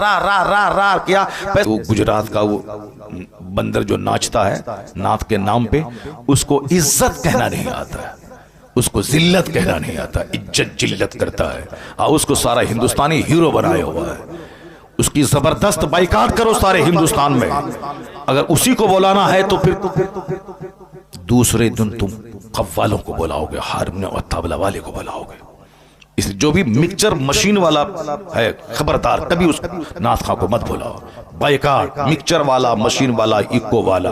रा रा रा रा किया। वो गुजरात का वो बंदर जो नाचता है नाथ के नाम पे, उसको इज्जत कहना नहीं आता है, उसको जिल्लत कहना नहीं आता, इज्जत जिल्लत करता है। और उसको सारा हिंदुस्तानी हीरो बनाया हुआ है। उसकी जबरदस्त बाइकाट करो सारे हिंदुस्तान में। अगर उसी को बुलाना है तो फिर दूसरे दिन तुम कव्वालों को बुलाओगे, हारमोनियम और तबला वाले को बुलाओगे। इसलिए जो भी मिक्सचर मशीन वाला है खबरदार कभी उस नाथ खां को मत बुलाओ। बाइकाट मिक्सचर वाला, मशीन वाला, इको वाला,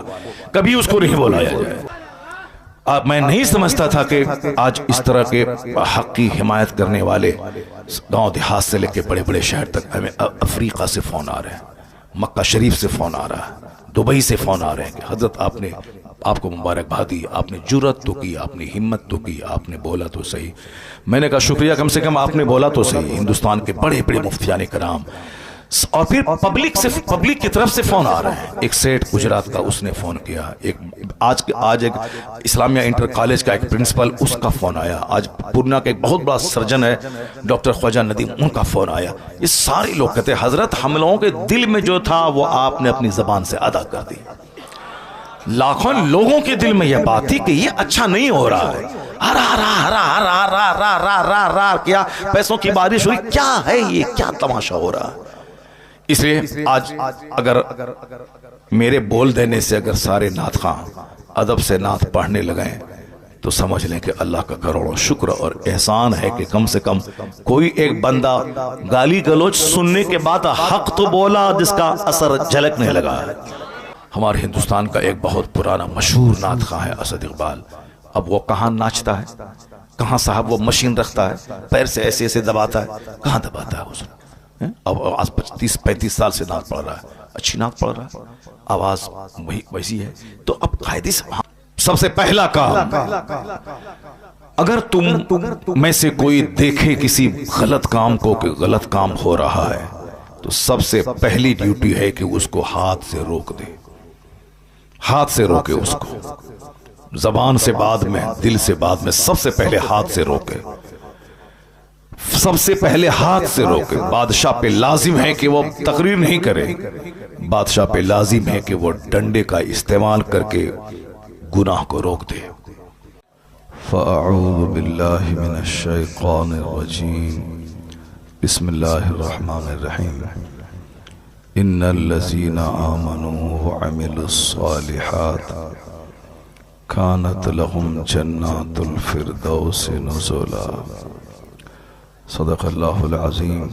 कभी उसको नहीं बुलाया जाए। अब मैं नहीं समझता था कि आज इस तरह के हक की हिमायत करने वाले गांव देहात से लेके बड़े बड़े शहर तक, हमें अफ्रीका से फोन आ रहे हैं, मक्का शरीफ से फोन आ रहा है, दुबई से फोन आ रहे हैं कि हजरत आपने, आपको मुबारकबाद दी, आपने जुर्रत तो की, आपने हिम्मत तो की, आपने बोला तो सही। मैंने कहा शुक्रिया, कम से कम आपने बोला तो सही। हिंदुस्तान के बड़े बड़े मुफ्तियाने कराम, और फिर पब्लिक की तरफ से फोन आ रहे हैं। एक सेठ गुजरात का, उसने फोन किया। एक आज एक इस्लामिया इंटर कॉलेज का एक प्रिंसिपल, उसका फोन आया। आज पूर्णा का एक बहुत बड़ा सर्जन है डॉक्टर ख्वाजा नदीम, उनका फोन आया। ये सारे लोग कहते हैं हजरत हम लोगों के दिल में जो था वो आपने अपनी जबान से अदा कर दी। लाखों लोगों के दिल में यह बात थी कि ये अच्छा नहीं हो रहा है, हरा हरा हरा हरा हरा हरा हरा हरा हरा क्या पैसों की बारिश हुई, क्या है ये, क्या तमाशा हो रहा है। इसलिए आज अगर मेरे बोल देने से अगर सारे नाथ खां अदब से नाथ पढ़ने लगे तो समझ लें कि अल्लाह का करोड़ों शुक्र और एहसान है कि कम से कम कोई एक बंदा गाली गलोच सुनने के बाद हक तो बोला जिसका असर झलकने लगा है। हमारे हिंदुस्तान का एक बहुत पुराना मशहूर नाथ खां है असद इकबाल। अब वो कहाँ नाचता है, कहाँ साहब वो मशीन रखता है, पैर से ऐसे ऐसे दबाता है, कहाँ दबाता है उसने। अब आज 35 साल से नात पढ़ रहा है, अच्छी नात पढ़ रहा है, आवाज वही वैसी है। तो अब कायदे से सबसे पहला काम, अगर तुम में से कोई देखे किसी गलत काम को कि गलत काम हो रहा है तो सबसे पहली ड्यूटी है कि उसको हाथ से रोक दे। हाथ से रोके उसको, जबान से बाद में, दिल से बाद में, सबसे पहले हाथ से रोके, सबसे पहले हाथ से रोके। बादशाह पे लाजिम है कि वो तकरीर नहीं करे, बादशाह पे लाजिम है कि वो डंडे का इस्तेमाल करके गुनाह को रोक दे। फ़अऊज़ु बिल्लाहि मिनश शैतानिर रजीम, बिस्मिल्लाहिर रहमानिर रहीम। इन्नल लज़ीना आमनू व अमिलुस सालिहात कानत लहुम जन्नातुल फिरदौस नुज़ुला। सदक़ल्लाहुल अज़ीम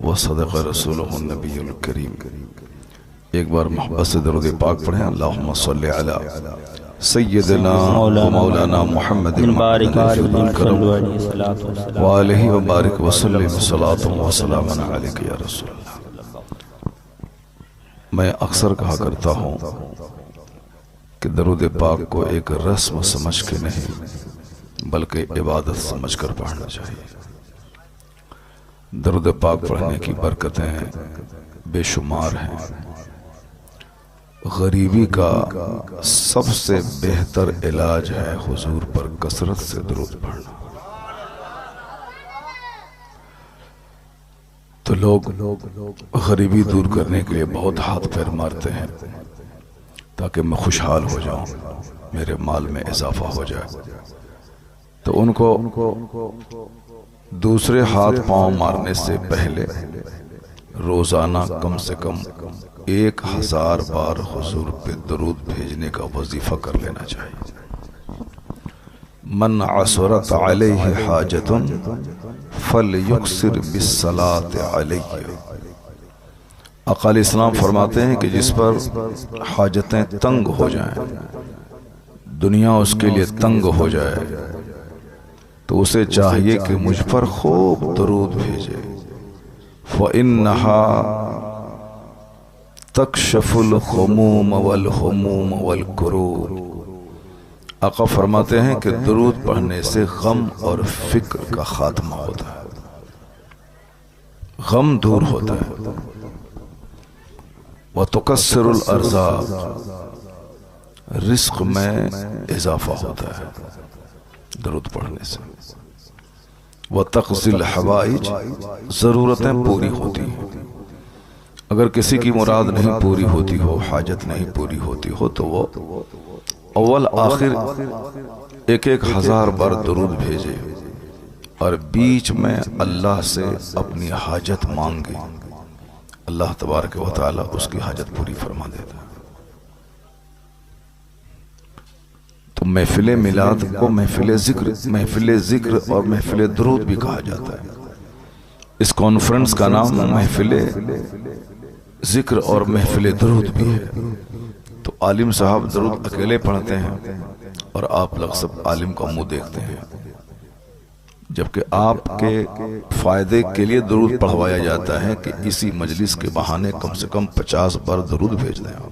व सदक़ रसूलुहुन नबियुल करीम। एक बार मोहब्बत से दरूद पाक पढ़ें। अल्लाहुम्मा सल्लि अला सय्यदिना व मौलाना मुहम्मदिन व आलिहि व बारिक व सल्लिम सलातुन व सलामुन अलैका या रसूलल्लाह। मैं अक्सर कहा करता हूँ कि दरूद पाक को एक रस्म समझ के नहीं बल्कि इबादत समझ कर पढ़ना चाहिए। दरूद पाक पढ़ने की बरकतें बेशुमार हैं। गरीबी का सबसे बेहतर इलाज है हुजूर पर कसरत से दरूद पढ़ना। तो लोग गरीबी दूर करने के लिए बहुत हाथ पैर मारते हैं ताकि मैं खुशहाल हो जाऊं, मेरे माल में इजाफा हो जाए। तो उनको दूसरे हाथ पांव मारने से पहले रोजाना कम से कम 1000 बार हुजूर पे दरूद भेजने का वजीफा कर लेना चाहिए। मन असरत अलैहि हाजतुन फलयुक्सिर बिस्सलात अलैहि। अकाल इस्लाम फरमाते हैं कि जिस पर हाजतें तंग हो जाएं, दुनिया उसके लिए तंग हो जाए, तो उसे चाहिए कि मुझ पर खूब दरूद भेजे। फ़इन्नहा तकशफुल खुमूम वल हुमूम वल कुरूब। आका फरमाते हैं कि दरूद पढ़ने से गम और फिक्र का खात्मा होता है, गम दूर होता है। व तुकस्सिरुल अर्ज़ाक़, रिस्क में इजाफा होता है दरूद पढ़ने से। व तक़ज़िल हवाइज, ज़रूरतें पूरी होती हैं। अगर किसी की मुराद नहीं पूरी होती हो, हाजत नहीं पूरी होती हो, तो वो अव्वल आखिर एक एक हजार बार दुरूद भेजे और बीच में अल्लाह से अपनी हाजत मांगे। अल्लाह तबारक व तआला उसकी हाजत पूरी फरमा देता है। तो महफिल मिलाद को महफिल जिक्र और महफिल दुरूद भी कहा जाता है। इस कॉन्फ्रेंस का नाम महफिल जिक्र और महफिल दुरूद भी है। तो आलिम साहब दुरूद अकेले पढ़ते हैं और आप लोग सब आलिम का मुंह देखते हैं, जबकि आपके फायदे के लिए दुरूद पढ़वाया जाता है कि इसी मजलिस के बहाने कम से कम 50 बार दुरूद भेज दें आप।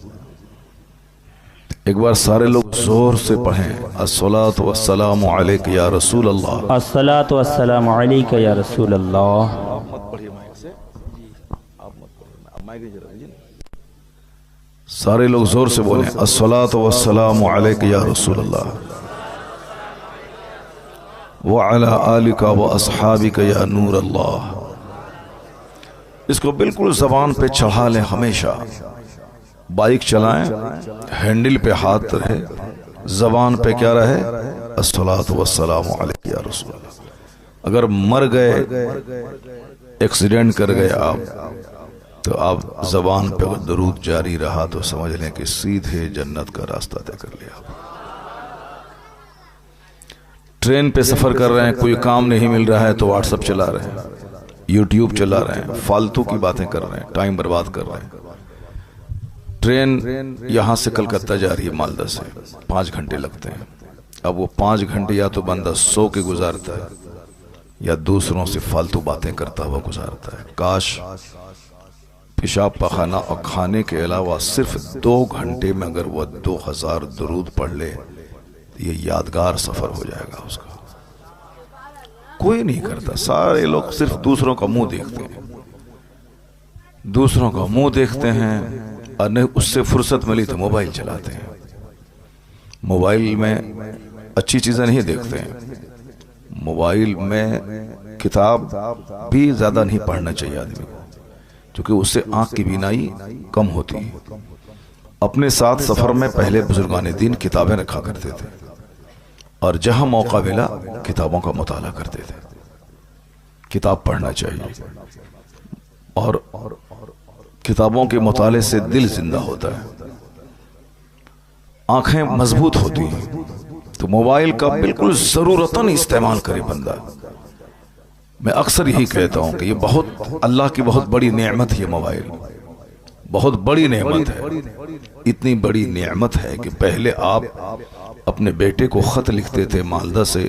एक बार सारे लोग जोर से पढ़ें, अस्सलातु वस्सलामु अलैका या रसूल अल्लाह। अस्सलातु वस्सलामु अलैका या रसूल अल्लाह। सारे लोग जोर से बोलें, अस्सलातु वस्सलामु अलैका या रसूल अल्लाह व अला आलिका व अस्हाबिका या नूर अल्लाह। इसको बिल्कुल जबान पे चढ़ा लें हमेशा। बाइक चलाएं, हैंडल पे हाथ रहे, जबान पे क्या रहे, अस्सलातु वस्सलामु अलैका या रसूल अल्लाह। अगर मर गए, एक्सीडेंट कर गए आप, तो आप जबान पे अगर दुरूद जारी रहा तो समझ लें कि सीधे जन्नत का रास्ता तय कर लिया। ट्रेन पे सफर कर रहे हैं, कोई काम नहीं मिल रहा है तो व्हाट्सएप चला रहे हैं, यूट्यूब चला रहे हैं, फालतू की बातें कर रहे हैं, टाइम बर्बाद कर रहे हैं। ट्रेन यहां से कलकत्ता जा रही है, मालदा से 5 घंटे लगते हैं। अब वो 5 घंटे या तो बंदा सो के गुजारता है या दूसरों से फालतू बातें करता हुआ गुजारता है। काश पेशाब पखाना और खाने के अलावा सिर्फ 2 घंटे में अगर वह 2000 दुरूद पढ़ ले, ये यादगार सफर हो जाएगा उसका। कोई नहीं करता, सारे लोग सिर्फ दूसरों का मुंह देखते हैं, दूसरों का मुंह देखते हैं, और नहीं उससे फुर्सत मिली तो मोबाइल चलाते हैं। मोबाइल में अच्छी चीजें नहीं देखते हैं। मोबाइल में किताब भी ज्यादा नहीं पढ़ना चाहिए आदमी को, क्योंकि उससे आंख की बीनाई कम होती है। अपने साथ सफर में पहले बुजुर्गान दीन किताबें रखा करते थे और जहां मौका मिला किताबों का मुताला करते थे। किताब पढ़ना चाहिए और किताबों के मुताले से दिल जिंदा होता है, आंखें मजबूत होती हैं। तो मोबाइल का बिल्कुल जरूरतन इस्तेमाल करे बंदा। मैं अक्सर यही कहता हूं कि ये बहुत अल्लाह की बहुत बड़ी नेमत है। ये मोबाइल बहुत बड़ी नेमत है। इतनी बड़ी नेमत है कि पहले आप अपने बेटे को खत लिखते थे, मालदा से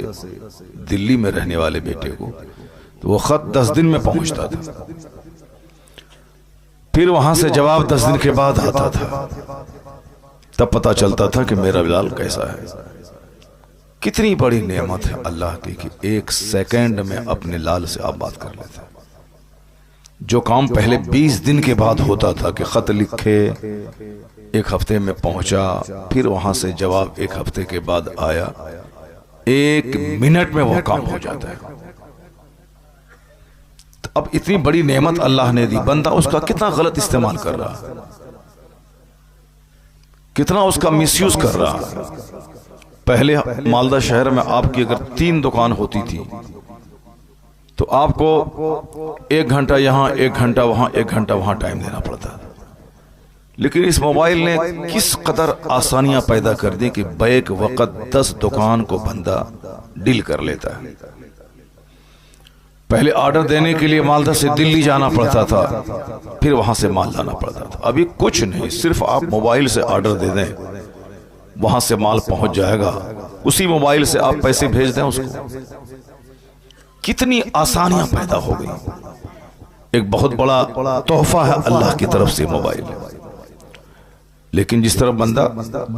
दिल्ली में रहने वाले बेटे को, तो वो खत 10 दिन में पहुंचता था। फिर वहां से जवाब 10 दिन के बाद आता था, तब पता चलता था कि मेरा बिलाल कैसा है। कितनी बड़ी नेमत है अल्लाह की कि 1 सेकंड में अपने लाल से आप बात कर लेते हैं। जो काम पहले 20 दिन के बाद होता था कि खत लिखे, 1 हफ्ते में पहुंचा, फिर वहां से जवाब 1 हफ्ते के बाद आया, 1 मिनट में वो काम हो जाता है। तो अब इतनी बड़ी नेमत अल्लाह ने दी, बंदा उसका कितना गलत इस्तेमाल कर रहा, कितना उसका मिसयूज कर रहा। पहले मालदा शहर में आपकी अगर 3 दुकान होती थी तो आपको 1 घंटा यहां, 1 घंटा वहां, 1 घंटा वहां टाइम देना पड़ता था। लेकिन इस मोबाइल ने किस कदर आसानियां पैदा कर दी कि बैक वक्त 10 दुकान को बंदा डील कर लेता है। पहले ऑर्डर देने के लिए मालदा से दिल्ली जाना पड़ता था, फिर वहां से माल लाना पड़ता था। अभी कुछ नहीं, सिर्फ आप मोबाइल से ऑर्डर दे दें, वहां से माल पहुंच जाएगा, उसी मोबाइल से आप पैसे भेज दें उसको। कितनी आसानियां पैदा हो गई। एक बहुत बड़ा तोहफा है अल्लाह की तरफ से मोबाइल। लेकिन जिस तरह बंदा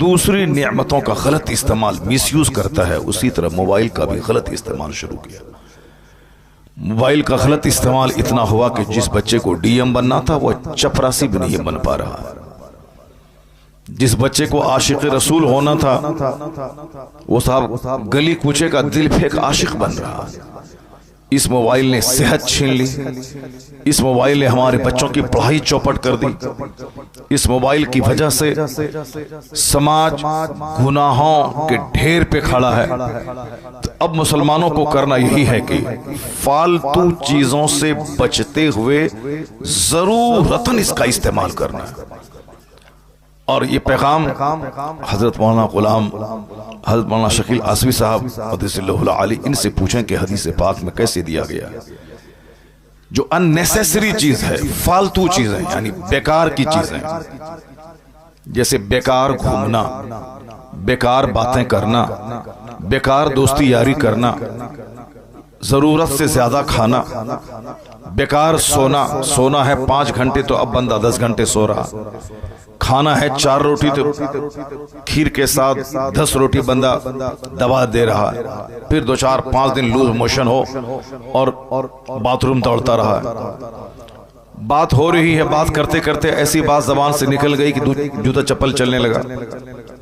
दूसरी नियमतों का गलत इस्तेमाल, मिसयूज करता है, उसी तरह मोबाइल का भी गलत इस्तेमाल शुरू किया। मोबाइल का गलत इस्तेमाल इतना हुआ कि जिस बच्चे को डीएम बनना था वो चपरासी भी नहीं बन पा रहा। जिस बच्चे को आशिक रसूल होना था वो साहब गली कूचे का दिल फेंक आशिक बन रहा। इस मोबाइल ने सेहत छीन ली, इस मोबाइल ने हमारे बच्चों की पढ़ाई चौपट कर दी। इस मोबाइल की वजह से समाज गुनाहों के ढेर पे खड़ा है। तो अब मुसलमानों को करना यही है कि फालतू चीजों से बचते हुए जरूरतन इसका इस्तेमाल करना है। और ये पैगाम हजरत मौलाना गुलाम, हजरत मौलाना शकील आसवी साहब क़द्दसल्लाहु अली, इनसे पूछें कि हदीस पाक में कैसे दिया गया। जो अननेसेसरी चीज है, फालतू चीज है, यानी बेकार की चीज है, जैसे बेकार घूमना, बेकार बातें करना, बेकार दोस्ती यारी करना, जरूरत से ज्यादा खाना, बेकार सोना। सोना है 5 घंटे तो अब बंदा 10 घंटे सो रहा। खाना है 4 रोटी तो खीर के साथ 10 रोटी बंदा दबा दे रहा है। फिर 2, 4, 5 दिन लूज मोशन हो और बाथरूम दौड़ता रहा है। बात हो रही है, बात करते करते ऐसी बात जबान से निकल गई कि जूता चप्पल चलने लगा,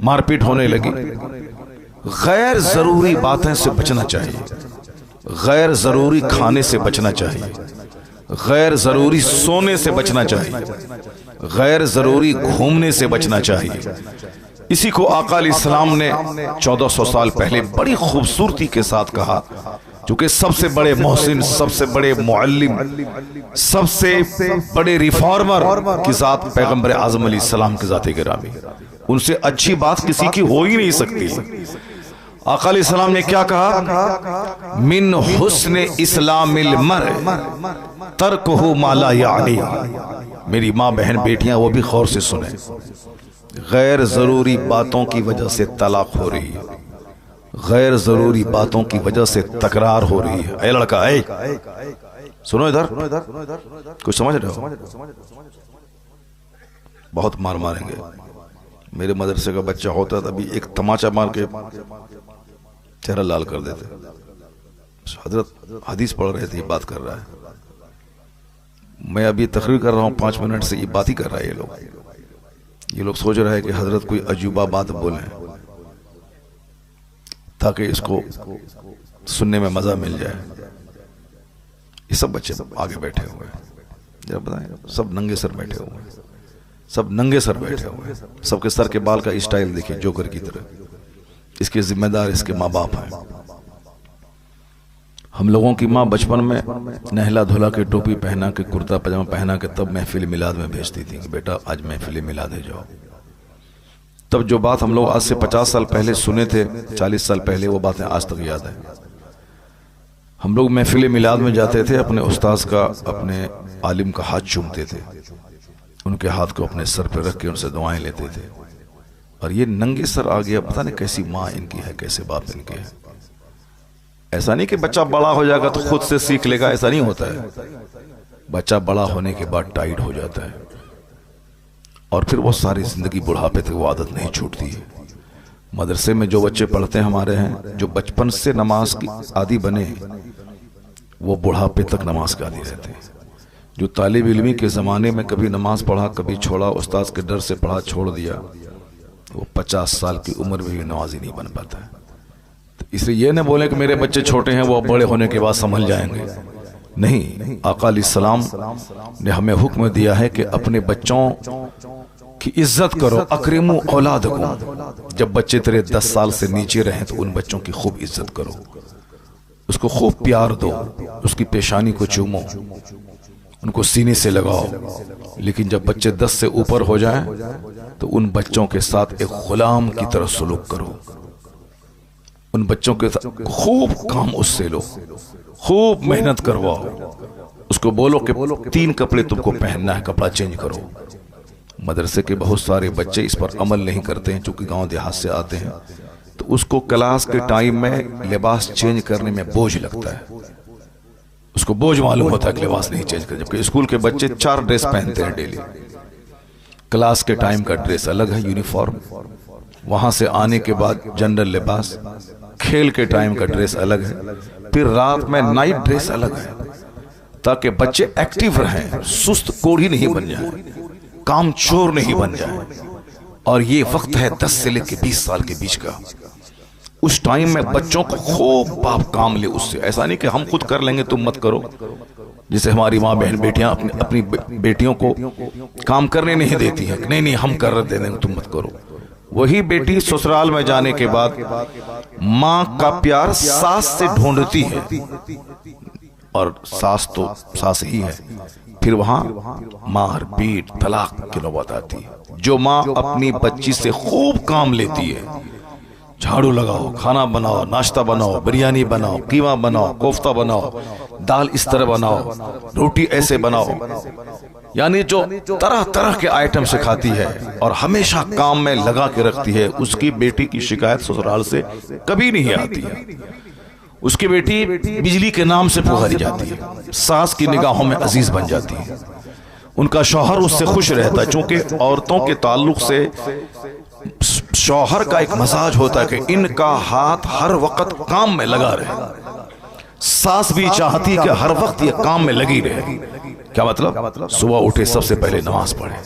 मारपीट होने लगी। गैर जरूरी बातें से बचना चाहिए, गैर जरूरी खाने से बचना चाहिए, गैर जरूरी सोने से बचना चाहिए, गैर जरूरी घूमने से बचना चाहिए। इसी को आका अलैहिस्सलाम ने 1400 साल पहले बड़ी खूबसूरती के साथ कहा, क्योंकि सबसे बड़े मोहसिन, सबसे बड़े मुअल्लिम, सबसे बड़े रिफॉर्मर की जात पैगंबर आज़म अलैहिस्सलाम की जात गिरामी, उनसे अच्छी बात किसी की हो ही नहीं सकती। आका अलैहिस्सलाम ने क्या कहा? मिन हुस्न इस्लामिल मर तरकुहु मा ला यानी। मेरी माँ बहन बेटियां वो भी गौर से सुने, गैर जरूरी बातों की वजह से तलाक हो रही है, गैर जरूरी बातों की वजह से तकरार हो रही है। ऐ लड़का, ऐ सुनो इधर, कुछ समझ रहे हो? बहुत मार मारेंगे। मेरे मदरसे का बच्चा होता था, अभी एक तमाचा मार के चेहरा लाल कर देते। हजरत हदीस पढ़ रहे थे, बात कर रहा है, मैं अभी तकरीर कर रहा हूँ 5 मिनट से ये बात ही कर रहा है। ये लोग सोच रहे हैं कि हजरत कोई अजूबा बात बोले ताकि इसको सुनने में मजा मिल जाए। ये सब बच्चे आगे बैठे हुए हैं, जरा बताएं, सब नंगे सर बैठे हुए हैं, सब नंगे सर बैठे हुए हैं। सबके सर के बाल का स्टाइल देखिए जोकर की तरह। इसके जिम्मेदार इसके माँ बाप हैं। हम लोगों की माँ बचपन में नहला धुला के, टोपी पहना के, कुर्ता पजामा पहना के तब महफिल मिलाद में भेजती थी कि बेटा आज महफिल मिलाद है जाओ। तब जो बात हम लोग आज से 50 साल पहले सुने थे, 40 साल पहले, वो बातें आज तक याद है। हम लोग महफिल मिलाद में जाते थे, अपने उस्ताद का, अपने आलिम का हाथ चूमते थे, उनके हाथ को अपने सर पर रख के उनसे दुआएं लेते थे। और ये नंगे सर आ गया, पता नहीं कैसी माँ इनकी है, कैसे बाप इनके है। ऐसा नहीं कि बच्चा बड़ा हो जाएगा तो खुद से सीख लेगा, ऐसा नहीं होता है। बच्चा बड़ा होने के बाद टाइट हो जाता है और फिर वो सारी जिंदगी बुढ़ापे तक वो आदत नहीं छूटती है। मदरसे में जो बच्चे पढ़ते हैं हमारे हैं, जो बचपन से नमाज की आदी बने, वो बुढ़ापे तक नमाज के आदी रहते हैं। जो तालिब इल्मी के ज़माने में कभी नमाज पढ़ा, कभी छोड़ा, उस्ताद के डर से पढ़ा छोड़ दिया, वो 50 साल की उम्र में भी नमाजी नहीं बन पाता है। तो इसलिए ये न बोले कि मेरे बच्चे छोटे हैं, वो बड़े होने के बाद संभल जाएंगे। नहीं, आका अलैहिस्सलाम ने हमें हुक्म दिया है कि अपने बच्चों की इज्जत करो। अक्रिमु औलादकुम। जब बच्चे तेरे 10 साल से नीचे रहें तो उन बच्चों की खूब इज्जत करो, उसको खूब प्यार दो, उसकी पेशानी को चूमो, उनको सीने से लगाओ। लेकिन जब बच्चे 10 से ऊपर हो जाएं तो उन बच्चों के साथ एक गुलाम की तरह सलूक करो। उन बच्चों के साथ खूब काम उससे लो, खूब मेहनत करवाओ। उसको बोलो कि 3 कपड़े तुमको पहनना है, कपड़ा चेंज करो। मदरसे के बहुत सारे बच्चे इस पर अमल नहीं करते हैं, चूंकि गांव देहात से आते हैं, तो उसको क्लास के टाइम में लिबास चेंज करने में बोझ लगता है। उसको बोझ मालूम होता है कि लिबास नहीं चेंज कर, जबकि स्कूल के बच्चे 4 ड्रेस पहनते हैं डेली। क्लास के टाइम का ड्रेस अलग है, यूनिफॉर्म, वहां से आने के बाद जनरल लिबास, खेल के टाइम का ड्रेस अलग है, फिर रात में नाइट ड्रेस अलग है, ताकि बच्चे एक्टिव रहें, सुस्त कोढ़ी नहीं बन जाए, काम चोर नहीं बन जाए। और ये वक्त है 10 से लेकर 20 साल के बीच का, उस टाइम में बच्चों को खूब बाप काम ले उससे। ऐसा नहीं कि हम खुद कर लेंगे तुम मत करो, जिसे हमारी माँ बहन बेटियां अपनी बेटियों को काम करने नहीं देती हैं, नहीं नहीं हम कर दे देंगे तुम मत करो। वही बेटी ससुराल में जाने के बाद माँ का प्यार सास से ढूंढती है, और सास तो सास ही है। फिर वहां मार पीट तलाक की नौबत आती है। जो माँ अपनी बच्ची से खूब काम लेती है, झाड़ू लगाओ, खाना बनाओ, नाश्ता बनाओ, बिरयानी बनाओ, कीमा बनाओ, कोफ्ता बनाओ, दाल इस तरह बनाओ, रोटी ऐसे बनाओ, यानी जो तरह तरह के आइटम सिखाती है और हमेशा काम में लगा के रखती है, उसकी बेटी की शिकायत ससुराल से कभी नहीं आती है। उसकी बेटी बिजली के नाम से पुकारी जाती है, सास की निगाहों में अजीज बन जाती है। उनका शौहर उससे खुश रहता है, चूंकि औरतों के ताल्लुक से शौहर का एक मजाज होता है कि इनका हाथ हर वक्त काम में लगा रहे। सास भी चाहती है कि हर वक्त ये काम में लगी रहे। क्या मतलब? सुबह उठे सबसे पहले नमाज पढ़े,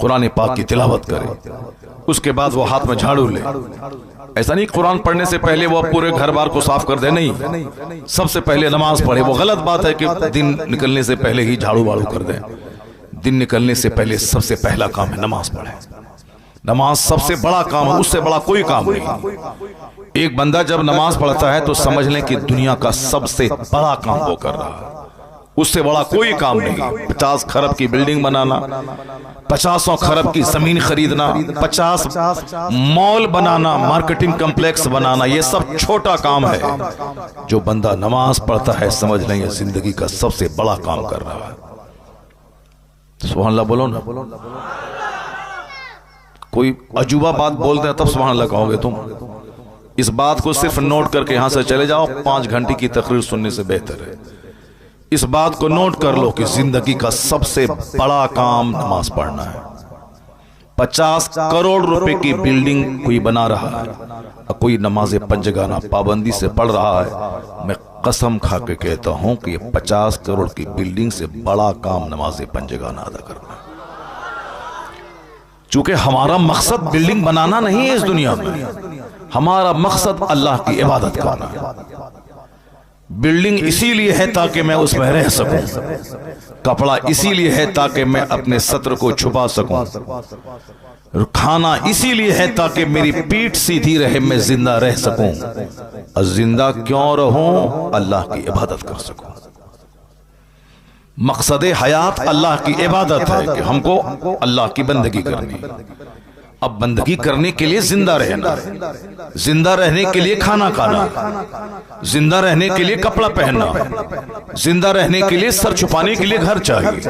कुरान पाक की तिलावत करे, उसके बाद वो हाथ में झाड़ू ले। ऐसा नहीं कुरान पढ़ने से पहले वो पूरे घर बार को साफ कर दे, नहीं, सबसे पहले नमाज पढ़े। वो गलत बात है कि दिन निकलने से पहले ही झाड़ू वाड़ू कर दे। दिन निकलने से पहले सबसे पहला काम है नमाज पढ़े। नमाज सबसे बड़ा काम है, उससे बड़ा कोई काम नहीं। एक बंदा जब नमाज पढ़ता है तो समझ लें कि दुनिया का सबसे बड़ा काम वो कर रहा है, उससे बड़ा कोई काम नहीं। 50 खरब की बिल्डिंग बनाना, 50 खरब की जमीन खरीदना, 50 मॉल बनाना, मार्केटिंग कॉम्प्लेक्स बनाना, ये सब छोटा काम है। जो बंदा नमाज पढ़ता है समझ लें ये जिंदगी का सबसे बड़ा काम कर रहा है। सुभान अल्लाह बोलो ना। कोई अजूबा बात बोलते हैं तब सुभान अल्लाह कहोगे तुम। इस बात को सिर्फ नोट करके यहां से चले जाओ, 5 घंटे की तकरीर सुनने से बेहतर है। इस बात को नोट कर लो कि जिंदगी का सबसे बड़ा काम नमाज पढ़ना है। 50 करोड़ रुपए की बिल्डिंग कोई बना रहा है और कोई नमाज पंजगाना पाबंदी से पढ़ रहा है, मैं कसम खा के कहता हूं कि ये 50 करोड़ की बिल्डिंग से बड़ा काम नमाज पंजगाना अदा करना है। चूंकि हमारा मकसद बिल्डिंग बनाना नहीं है इस दुनिया में, हमारा मकसद अल्लाह की इबादत करना है। बिल्डिंग इसीलिए है ताकि मैं उसमें रह सकूं, कपड़ा इसीलिए है ताकि मैं अपने सत्र को छुपा सकूं, खाना इसीलिए है ताकि मेरी पीठ सीधी रहे, मैं जिंदा रह सकूं। और जिंदा क्यों रहूं? अल्लाह की इबादत कर सकूं। मकसद हयात अल्लाह की इबादत है कि हमको अल्लाह की बंदगी करनी। अब बंदगी करने के लिए जिंदा रहना, जिंदा रहने के लिए खाना खाना, जिंदा रहने के लिए कपड़ा पहनना, जिंदा रहने के लिए सर छुपाने के लिए घर चाहिए।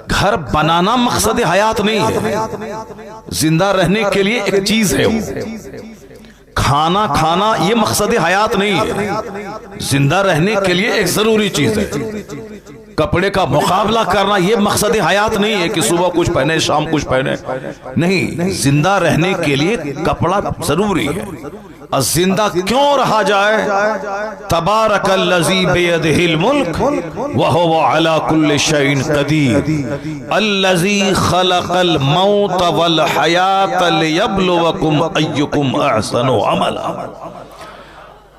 घर बनाना मकसद हयात नहीं है, जिंदा रहने के लिए एक चीज है वो। खाना खाना ये मकसद हयात नहीं है, जिंदा रहने के लिए एक जरूरी चीज है। कपड़े का मुकाबला करना ये मकसद हयात नहीं है कि सुबह कुछ पहने शाम कुछ पहने, नहीं, जिंदा रहने के लिए कपड़ा जरूरी है। और जिंदा क्यों रहा जाए? तबारकल्लज़ी बियदिहिल मुल्क व हुवा अला कुल्लि शैइन क़दीर अल्लज़ी खलक़ल मौत वल हयात लियब्लुवकुम अय्युकुम अहसनु अमला।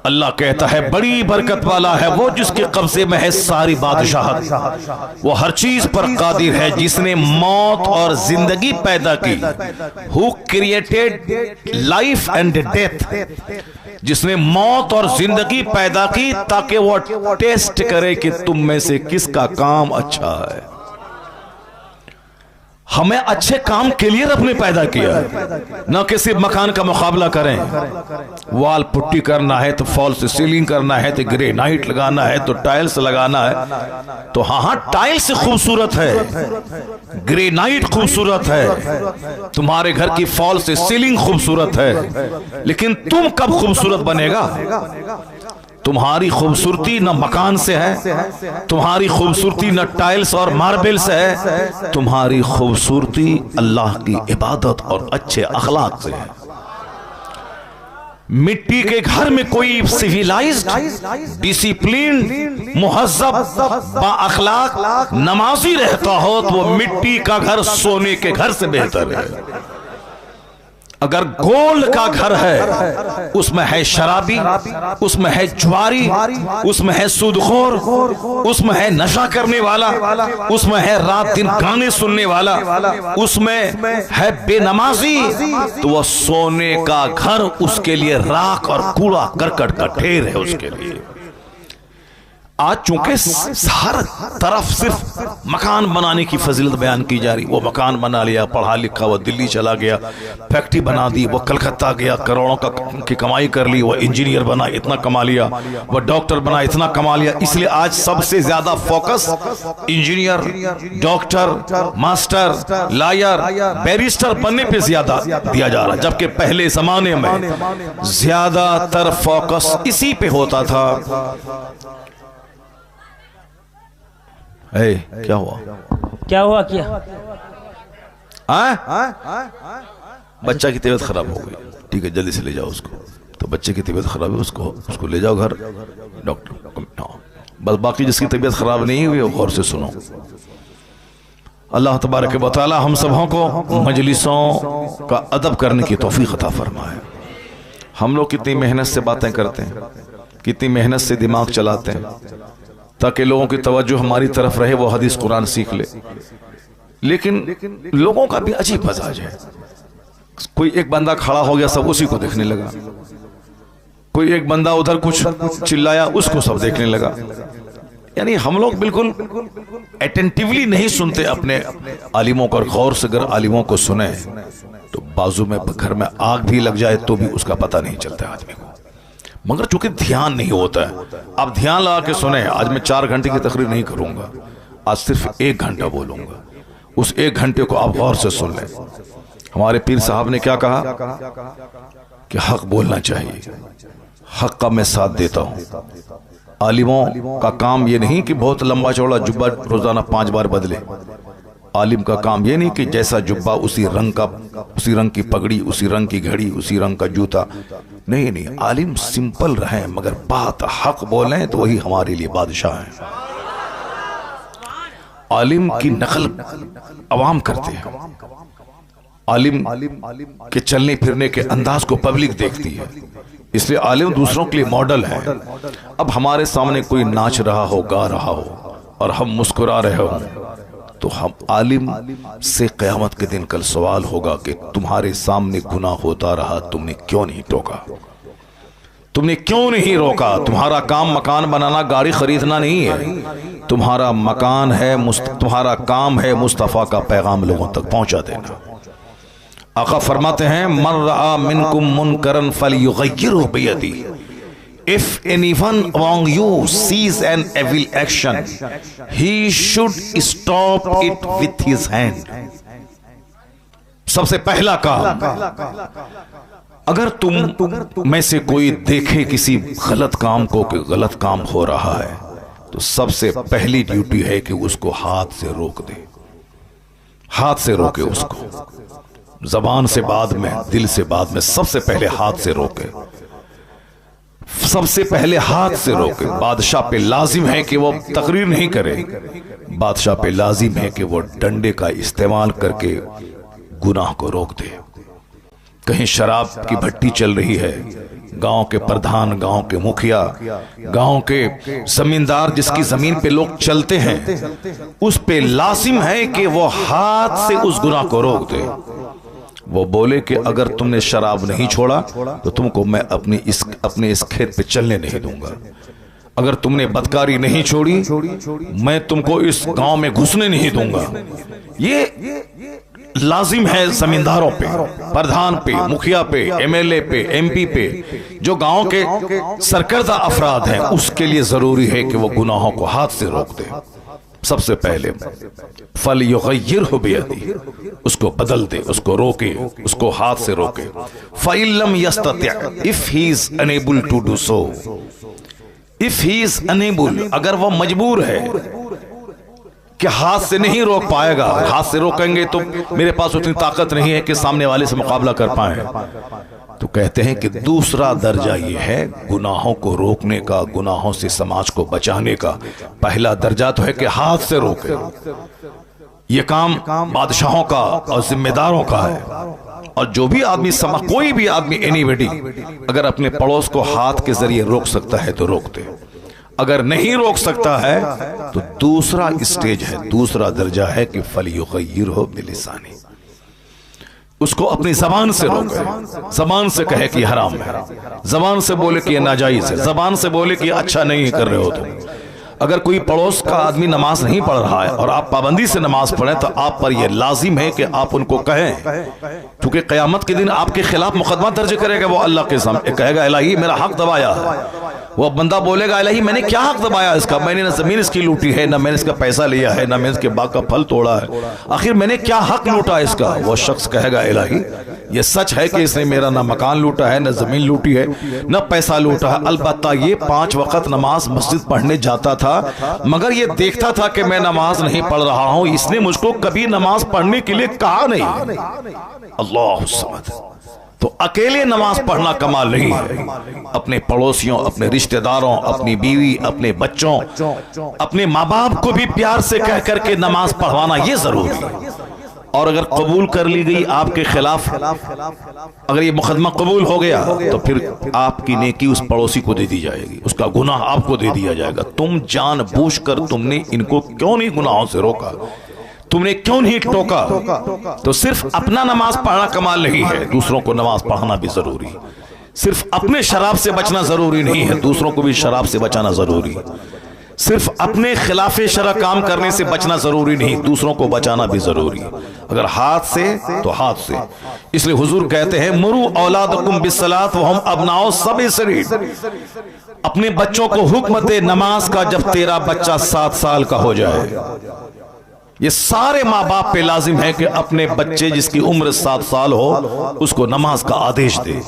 अल्लाह कहता है बड़ी बरकत वाला है वो जिसके कब्जे में है सारी बादशाहत, वो हर चीज पर कादिर है, जिसने मौत और जिंदगी पैदा की। Who created life and death, जिसने मौत और जिंदगी पैदा की ताकि वो टेस्ट करे कि तुम में से किसका काम अच्छा है। हमें अच्छे काम के लिए रब ने पैदा किया, न कि सिर्फ मकान का मुकाबला करें। वॉल पुट्टी करना है तो फॉल से सीलिंग करना है तो ग्रेनाइट लगाना है तो टाइल्स लगाना है, तो हाँ टाइल्स खूबसूरत है, ग्रेनाइट खूबसूरत है, तुम्हारे घर की फॉल से सीलिंग खूबसूरत है, लेकिन तुम कब खूबसूरत बनेगा? तुम्हारी खूबसूरती न मकान से है, तुम्हारी खूबसूरती न टाइल्स और मार्बल से है, तुम्हारी खूबसूरती अल्लाह की इबादत और अच्छे अखलाक से है। मिट्टी के घर में कोई सिविलाइज्ड, डिसिप्लिन, मुहज्जब, बाअखलाक नमाजी रहता हो तो वो मिट्टी का घर सोने के घर से बेहतर है। अगर गोल्ड का घर है उसमें है शराबी, उसमें है जुआरी, उसमें है सूदखोर, उसमें है नशा करने वाला, उसमें है रात दिन गाने सुनने वाला, उसमें है बेनमाजी, तो वह सोने का घर उसके लिए राख और कूड़ा करकट का ढेर है उसके लिए। आज चूंकि हर तरफ सिर्फ मकान बनाने की फजीलत बयान की जा रही, वो मकान बना लिया, पढ़ा लिखा, वो दिल्ली चला गया, फैक्ट्री बना दी, वो कलकत्ता गया, करोड़ों की कमाई कर ली, वो इंजीनियर बना, इतना कमा लिया, वो डॉक्टर बना, इतना कमा लिया। इसलिए आज सबसे ज्यादा focus engineer, doctor, master, lawyer, barrister बनने पे ज्यादा दिया जा रहा है, जबकि पहले जमाने में ज्यादातर फोकस इसी पे होता था। क्या हुआ? क्या हुआ? क्या बच्चा की तबीयत खराब हो गई, ठीक है जल्दी से ले जाओ उसको। तो बच्चे की तबीयत खराब है, उसको ले जाओ घर डॉक्टर। हाँ, बस बाकी जिसकी तबीयत खराब नहीं हुई वो गौर से सुनो। अल्लाह तबारक व तआला हम सबों को मजलिसों का अदब करने की तौफीक अता फरमाए। हम लोग कितनी मेहनत से बातें करते हैं, कितनी मेहनत से दिमाग चलाते हैं ताकि लोगों की तवज्जो हमारी तरफ रहे, वो हदीस कुरान सीख ले। लेकिन लोगों का भी अजीब मजाज है। कोई एक बंदा खड़ा हो गया, सब उसी को देखने लगा। कोई एक बंदा उधर कुछ चिल्लाया, उसको सब देखने लगा। यानी हम लोग बिल्कुल अटेंटिवली नहीं सुनते अपने आलिमों को। और गौर से अगर आलिमों को सुने तो बाजू में घर में आग भी लग जाए तो भी उसका पता नहीं चलता आदमी को, मगर चूंकि ध्यान नहीं होता है। आप ध्यान लगा के सुने। आज मैं 4 घंटे की तकरीर नहीं करूंगा, आज सिर्फ 1 घंटा बोलूंगा। उस 1 घंटे को आप गौर से सुन लें। हमारे पीर साहब ने क्या कहा कि हक बोलना चाहिए, हक का मैं साथ देता हूं। आलिमों का काम ये नहीं कि बहुत लंबा चौड़ा जुब्बा रोजाना 5 बार बदले। आलिम का काम ये नहीं कि जैसा जुब्बा उसी रंग की पगड़ी, उसी रंग की घड़ी, उसी रंग का जूता। नहीं, आलिम सिंपल रहे मगर बात हक बोलें तो वही हमारे लिए बादशाह है। आलिम की नकल अवाम करते हैं, आलिम के चलने फिरने के अंदाज को पब्लिक देखती है, इसलिए आलिम दूसरों के लिए मॉडल है। अब हमारे सामने कोई नाच रहा हो, गा रहा हो और हम मुस्कुरा रहे हो तो हम आलिम से क़यामत के दिन कल सवाल होगा कि तुम्हारे सामने गुनाह होता रहा, तुमने क्यों नहीं टोका, तुमने क्यों नहीं रोका। तुम्हारा काम मकान बनाना, गाड़ी खरीदना नहीं है। तुम्हारा मकान है, तुम्हारा काम है मुस्तफ़ा का पैगाम लोगों तक पहुंचा देना। आका फरमाते हैं मन रआ मिनकुम मुनकरन फलयुगय्यिरहु बियदिही। If anyone among you sees an evil action, he should stop it with his hand. सबसे पहला काम, अगर तुम में से कोई देखे किसी गलत काम को कि गलत काम हो रहा है तो सबसे पहली ड्यूटी है कि उसको हाथ से रोक दे। हाथ से रोके उसको, जबान से बाद में, दिल से बाद में, सबसे पहले हाथ से रोके। सबसे पहले हाथ से रोके। बादशाह पे लाजिम है कि वो तकरीर नहीं करे, बादशाह पे लाजिम है कि वो डंडे का इस्तेमाल करके गुनाह को रोक दे। कहीं शराब की भट्टी चल रही है, गांव के प्रधान, गांव के मुखिया, गांव के जमींदार जिसकी जमीन पे लोग चलते हैं, उस पे लाजिम है कि वो हाथ से उस गुनाह को रोक दे। वो बोले कि अगर तुमने शराब नहीं छोड़ा तो तुमको मैं अपने इस खेत पे चलने नहीं दूंगा। अगर तुमने बदकारी नहीं छोड़ी मैं तुमको इस गांव में घुसने नहीं दूंगा। ये लाजिम है जमींदारों पे, प्रधान पे, मुखिया पे, एमएलए पे, एमपी पे, जो गांव के सरकर्दा अफराद हैं, उसके लिए जरूरी है कि वो गुनाहों को हाथ से रोक दे। सबसे पहले फलयुगय्यिरहु बियदिही, उसको बदल दे, उसको रोके, उसको हाथ से रोके। फ़इल्लम यस्तति', if he is unable to do so, if he is unable, अगर वो मजबूर है कि हाथ से नहीं रोक पाएगा, हाथ से रोकेंगे तो मेरे पास उतनी ताकत नहीं है कि सामने वाले से मुकाबला कर पाए, तो कहते हैं कि दूसरा दर्जा ये है गुनाहों को रोकने का, गुनाहों से समाज को बचाने का। पहला दर्जा तो है कि हाथ से रोके, ये काम बादशाहों का और जिम्मेदारों का है। और जो भी आदमी कोई भी आदमी एनीबडी अगर अपने पड़ोस को हाथ के जरिए रोक सकता है तो रोक दे। अगर नहीं रोक सकता है तो दूसरा स्टेज है, दूसरा दर्जा है कि फलयुग़य्यिरहु बिलिसानी, उसको अपनी जबान से रोके, जबान से कहे कि हराम है, जबान से बोले कि ये नाजायज है, जबान से बोले कि अच्छा नहीं कर रहे हो तुम। अगर कोई पड़ोस का आदमी नमाज नहीं पढ़ रहा है और आप पाबंदी से नमाज पढ़ें तो आप पर यह लाजिम है कि आप उनको कहें, क्योंकि क़यामत के दिन आपके खिलाफ मुकदमा दर्ज करेगा वो अल्लाह के सामने, कहेगा इलाही मेरा हक दबाया है। वो बंदा बोलेगा इलाही मैंने क्या हक दबाया इसका, मैंने ना जमीन इसकी लूटी है, ना मैंने इसका पैसा लिया है, ना मैंने इसके बाग का फल तोड़ा है, आखिर मैंने क्या हक लूटा इसका। वो शख्स कहेगा इलाही ये सच है कि इसने मेरा ना मकान लूटा है, ना जमीन लूटी है, ना पैसा लूटा है, अलबत्ता ये 5 वक्त नमाज मस्जिद पढ़ने जाता था, मगर ये देखता था कि मैं नमाज नहीं पढ़ रहा हूं, इसने मुझको कभी नमाज पढ़ने के लिए कहा नहीं। अल्लाह समद। तो अकेले नमाज पढ़ना कमाल नहीं है, अपने पड़ोसियों, अपने रिश्तेदारों, अपनी बीवी, अपने बच्चों, अपने माँ बाप को भी प्यार से कह करके नमाज पढ़वाना ये जरूरी है। और अगर कबूल कर ली गई आपके खिलाफ, अगर ये मुकदमा कबूल हो गया तो फिर आपकी नेकी उस पड़ोसी को दे दी जाएगी, उसका गुनाह आपको दे दिया जाएगा। तुम जानबूझकर तुमने इनको क्यों नहीं गुनाहों से रोका, तुमने क्यों नहीं टोका। तो सिर्फ अपना नमाज पढ़ना कमाल नहीं है, दूसरों को नमाज पढ़ाना भी जरूरी है। सिर्फ अपने शराब से बचना जरूरी नहीं है, दूसरों को भी शराब से बचाना जरूरी है। सिर्फ अपने खिलाफे शरा काम करने से बचना जरूरी नहीं, दूसरों को बचाना भी जरूरी है। अगर हाथ से तो हाथ से। इसलिए हुजूर कहते हैं मुरू औलादकुम बिस्सलात वहुम अबनाउ सब'i सरीर, अपने बच्चों को हुक्म दे नमाज का जब तेरा बच्चा 7 साल का हो जाए। ये सारे माँ बाप पे लाजिम है कि अपने बच्चे जिसकी उम्र 7 साल हो उसको नमाज का आदेश दे।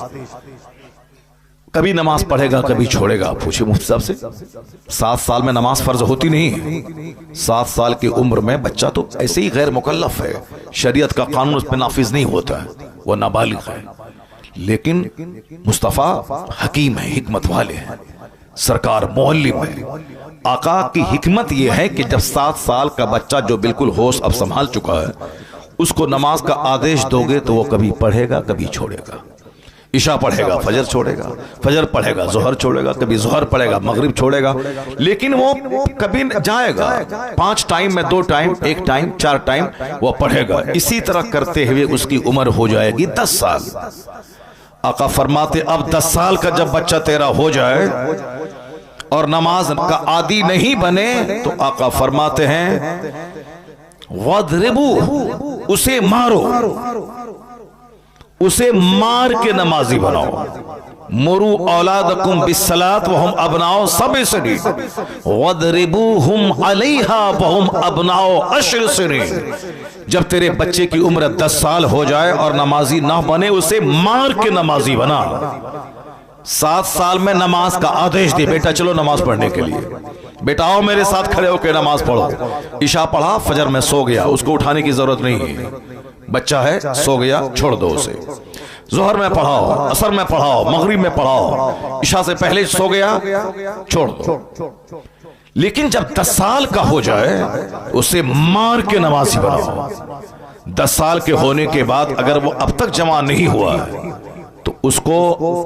कभी नमाज पढ़ेगा कभी छोड़ेगा। पूछे मुफ्ती साहब से, 7 साल में नमाज फर्ज होती नहीं है। 7 साल की उम्र में बच्चा तो ऐसे ही गैर मुकल्लफ है, शरीयत का कानून उस पर नाफिज नहीं होता है, वह नाबालिग है। लेकिन मुस्तफ़ा हकीम है, हिकमत वाले हैं, सरकार मुअल्लिम है। आका की हिकमत यह है कि जब 7 साल का बच्चा जो बिल्कुल होश अब संभाल चुका है उसको नमाज का आदेश दोगे तो वो कभी पढ़ेगा कभी छोड़ेगा। इशा पढ़ेगा फजर छोड़ेगा, फजर पढ़ेगा जोहर छोड़ेगा, कभी जोहर पढ़ेगा मगरिब छोड़ेगा, लेकिन वो कभी जाएगा 5 टाइम में 2 टाइम, 1 टाइम, 4 टाइम वो पढ़ेगा। इसी तरह करते हुए उसकी उम्र हो जाएगी 10 साल। आका फरमाते अब 10 साल का जब बच्चा तेरा हो जाए और नमाज का आदी नहीं बने तो आका फरमाते हैं वद्रिबू, उसे मारो, उसे मार के नमाजी बनाओ। मुरू औलादकुम बिस्सलात वहुम अबनाओ सब'i सरीर वद्रिबूहुम अलैहा वहुम अबनाओ 10 सरीर। जब तेरे बच्चे की उम्र 10 साल हो जाए और नमाजी ना बने उसे मार के नमाजी बना। 7 साल में नमाज का आदेश दे, बेटा चलो नमाज पढ़ने के लिए, बेटा आओ मेरे साथ खड़े होकर नमाज पढ़ो। इशा पढ़ा फजर में सो गया, उसको उठाने की जरूरत नहीं है, बच्चा है सो गया छोड़ दो उसे। जोहर में पढ़ाओ, असर में पढ़ाओ, मगरिब में पढ़ाओ, इशा से पहले सो गया छोड़ दो। लेकिन जब 10 साल का हो जाए उसे मार के नमाजी बनाओ। 10 साल के होने के बाद अगर वो अब तक जवान नहीं हुआ है तो उसको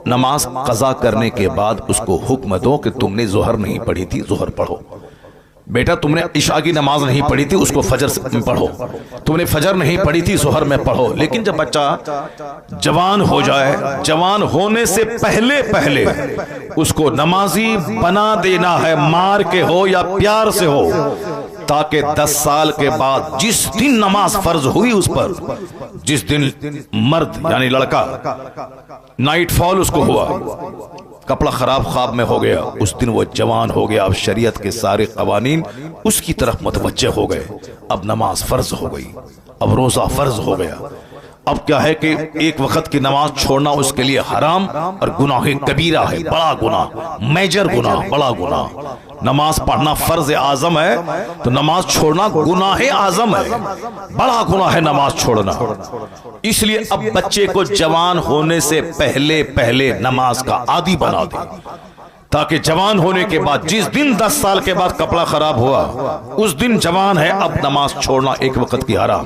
नमाज कज़ा करने के बाद उसको हुक्म दो कि तुमने जोहर नहीं पढ़ी थी जोहर पढ़ो, बेटा तुमने इशा की नमाज नहीं पढ़ी थी उसको फजर में पढ़ो, तुमने फजर नहीं पढ़ी थी जोहर में पढ़ो। लेकिन जब बच्चा जवान हो जाए, जवान होने से पहले पहले उसको नमाजी बना देना है, मार के हो या प्यार से हो, ताकि 10 साल के बाद जिस दिन नमाज फर्ज हुई उस पर, जिस दिन मर्द यानी लड़का नाइट फॉल उसको हुआ, कपड़ा खराब ख्वाब में हो गया, उस दिन वो जवान हो गया। अब शरीयत के सारे कवानीन उसकी तरफ मुतवज्जे हो गए। अब नमाज फर्ज हो गई, अब रोजा फर्ज हो गया। अब क्या है कि एक वक्त की नमाज छोड़ना उसके लिए हराम और गुनाह कबीरा है, बड़ा गुनाह, मेजर गुनाह, बड़ा गुनाह। नमाज पढ़ना फर्ज आजम है तो नमाज छोड़ना गुनाह आजम है, बड़ा गुनाह है नमाज छोड़ना। इसलिए अब बच्चे को जवान होने से पहले पहले नमाज का आदी बना दे, ताकि जवान होने के बाद जिस दिन 10 साल के बाद कपड़ा खराब हुआ उस दिन जवान है, अब नमाज छोड़ना एक वक्त की हराम।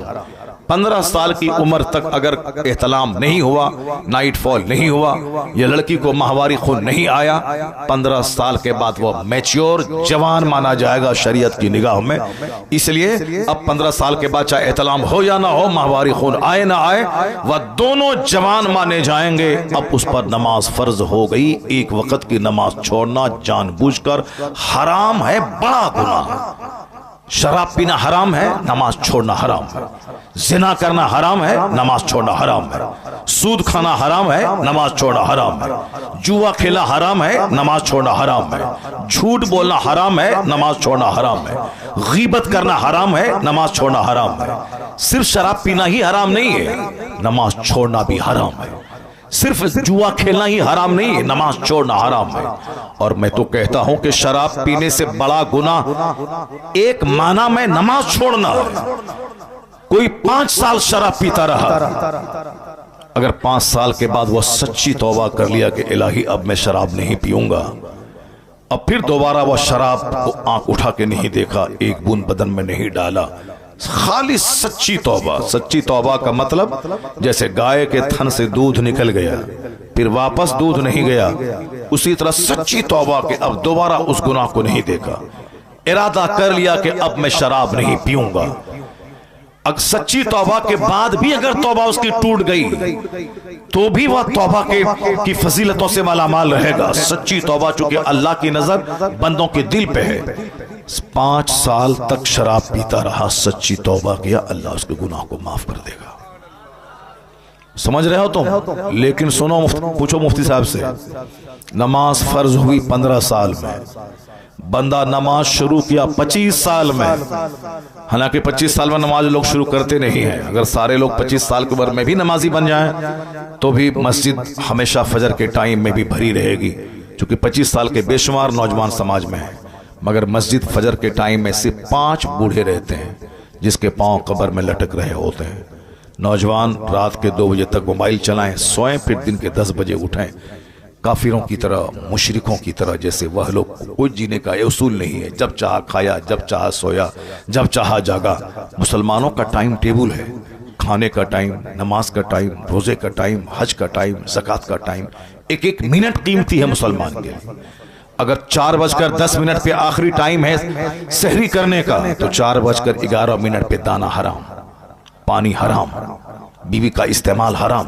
15 साल की उम्र तक अगर एहतलाम नहीं हुआ, नाइट फॉल नहीं हुआ, या लड़की को माहवारी खून नहीं आया, 15 साल के बाद वो मैच्योर जवान माना जाएगा शरीयत की निगाह में। इसलिए अब 15 साल के बाद चाहे एहतलाम हो या ना हो, माहवारी खून आए ना आए, वह दोनों जवान माने जाएंगे। अब उस पर नमाज फर्ज हो गई। एक वक्त की नमाज छोड़ना जानबूझकर हराम है, बड़ा गुनाह। शराब पीना हराम है, नमाज छोड़ना हराम है। जिना करना हराम है, नमाज छोड़ना हराम है। सूद खाना हराम है, नमाज छोड़ना हराम है। जुआ खेला हराम है, नमाज छोड़ना हराम है। झूठ बोलना हराम है, नमाज छोड़ना हराम है। गीबत करना हराम है, नमाज छोड़ना हराम है। सिर्फ शराब पीना ही हराम नहीं है, नमाज छोड़ना भी हराम है। सिर्फ जुआ खेलना ही हराम नहीं है, नमाज छोड़ना हराम है। और मैं तो कहता हूं कि शराब पीने से बड़ा गुनाह एक माना में नमाज छोड़ना है। कोई 5 साल शराब पीता रहा, अगर 5 साल के बाद वह सच्ची तौबा कर लिया कि इलाही अब मैं शराब नहीं पीऊंगा, अब फिर दोबारा वह शराब को आंख उठा के नहीं देखा, एक बूंद बदन में नहीं डाला, खाली सच्ची तौबा। सच्ची तौबा का मतलब जैसे गाय के थन से दूध निकल गया फिर वापस दूध नहीं गया, उसी तरह सच्ची तौबा के अब दोबारा उस गुनाह को नहीं देखा, इरादा कर लिया कि अब मैं शराब नहीं पीऊंगा। अगर सच्ची तौबा के बाद भी अगर तौबा उसकी टूट गई तो भी वह तौबा की फजीलतों से मालामाल रहेगा। सच्ची तौबा चूंकि अल्लाह की नजर बंदों के दिल पे है। 5 साल तक शराब पीता रहा, सच्ची तौबा किया, अल्लाह उसके गुनाह को माफ कर देगा। समझ रहे हो तुम? लेकिन सुनो, पूछो मुफ्ती साहब से, नमाज फर्ज हुई 15 साल में, बंदा नमाज शुरू किया 25 साल में। हालांकि 25 साल में नमाज लोग शुरू करते नहीं हैं। अगर सारे लोग 25 साल की उम्र में भी नमाजी बन जाएं तो भी मस्जिद हमेशा फजर के टाइम में भी भरी रहेगी, क्योंकि 25 साल के बेशुमार नौजवान समाज में हैं। मगर मस्जिद फजर के टाइम में सिर्फ 5 बूढ़े रहते हैं जिसके पांव कब्र में लटक रहे होते हैं। नौजवान रात के 2 बजे तक मोबाइल चलाएं, सोएं, फिर दिन के 10 बजे उठें। काफिरों की तरह, मुशरिकों की तरह, जैसे वह लोग कोई जीने का उसूल नहीं है। जब चाहा खाया, जब चाहा सोया, जब चाहा जागा। मुसलमानों का टाइम टेबल है, खाने का टाइम, नमाज का टाइम, रोजे का टाइम, हज का टाइम, ज़कात का टाइम। एक एक मिनट कीमती है मुसलमान के लिए। अगर 4:10 पे आखिरी टाइम है सहरी करने का, तो 4:11 पे दाना हराम, पानी हराम, बीवी का इस्तेमाल हराम।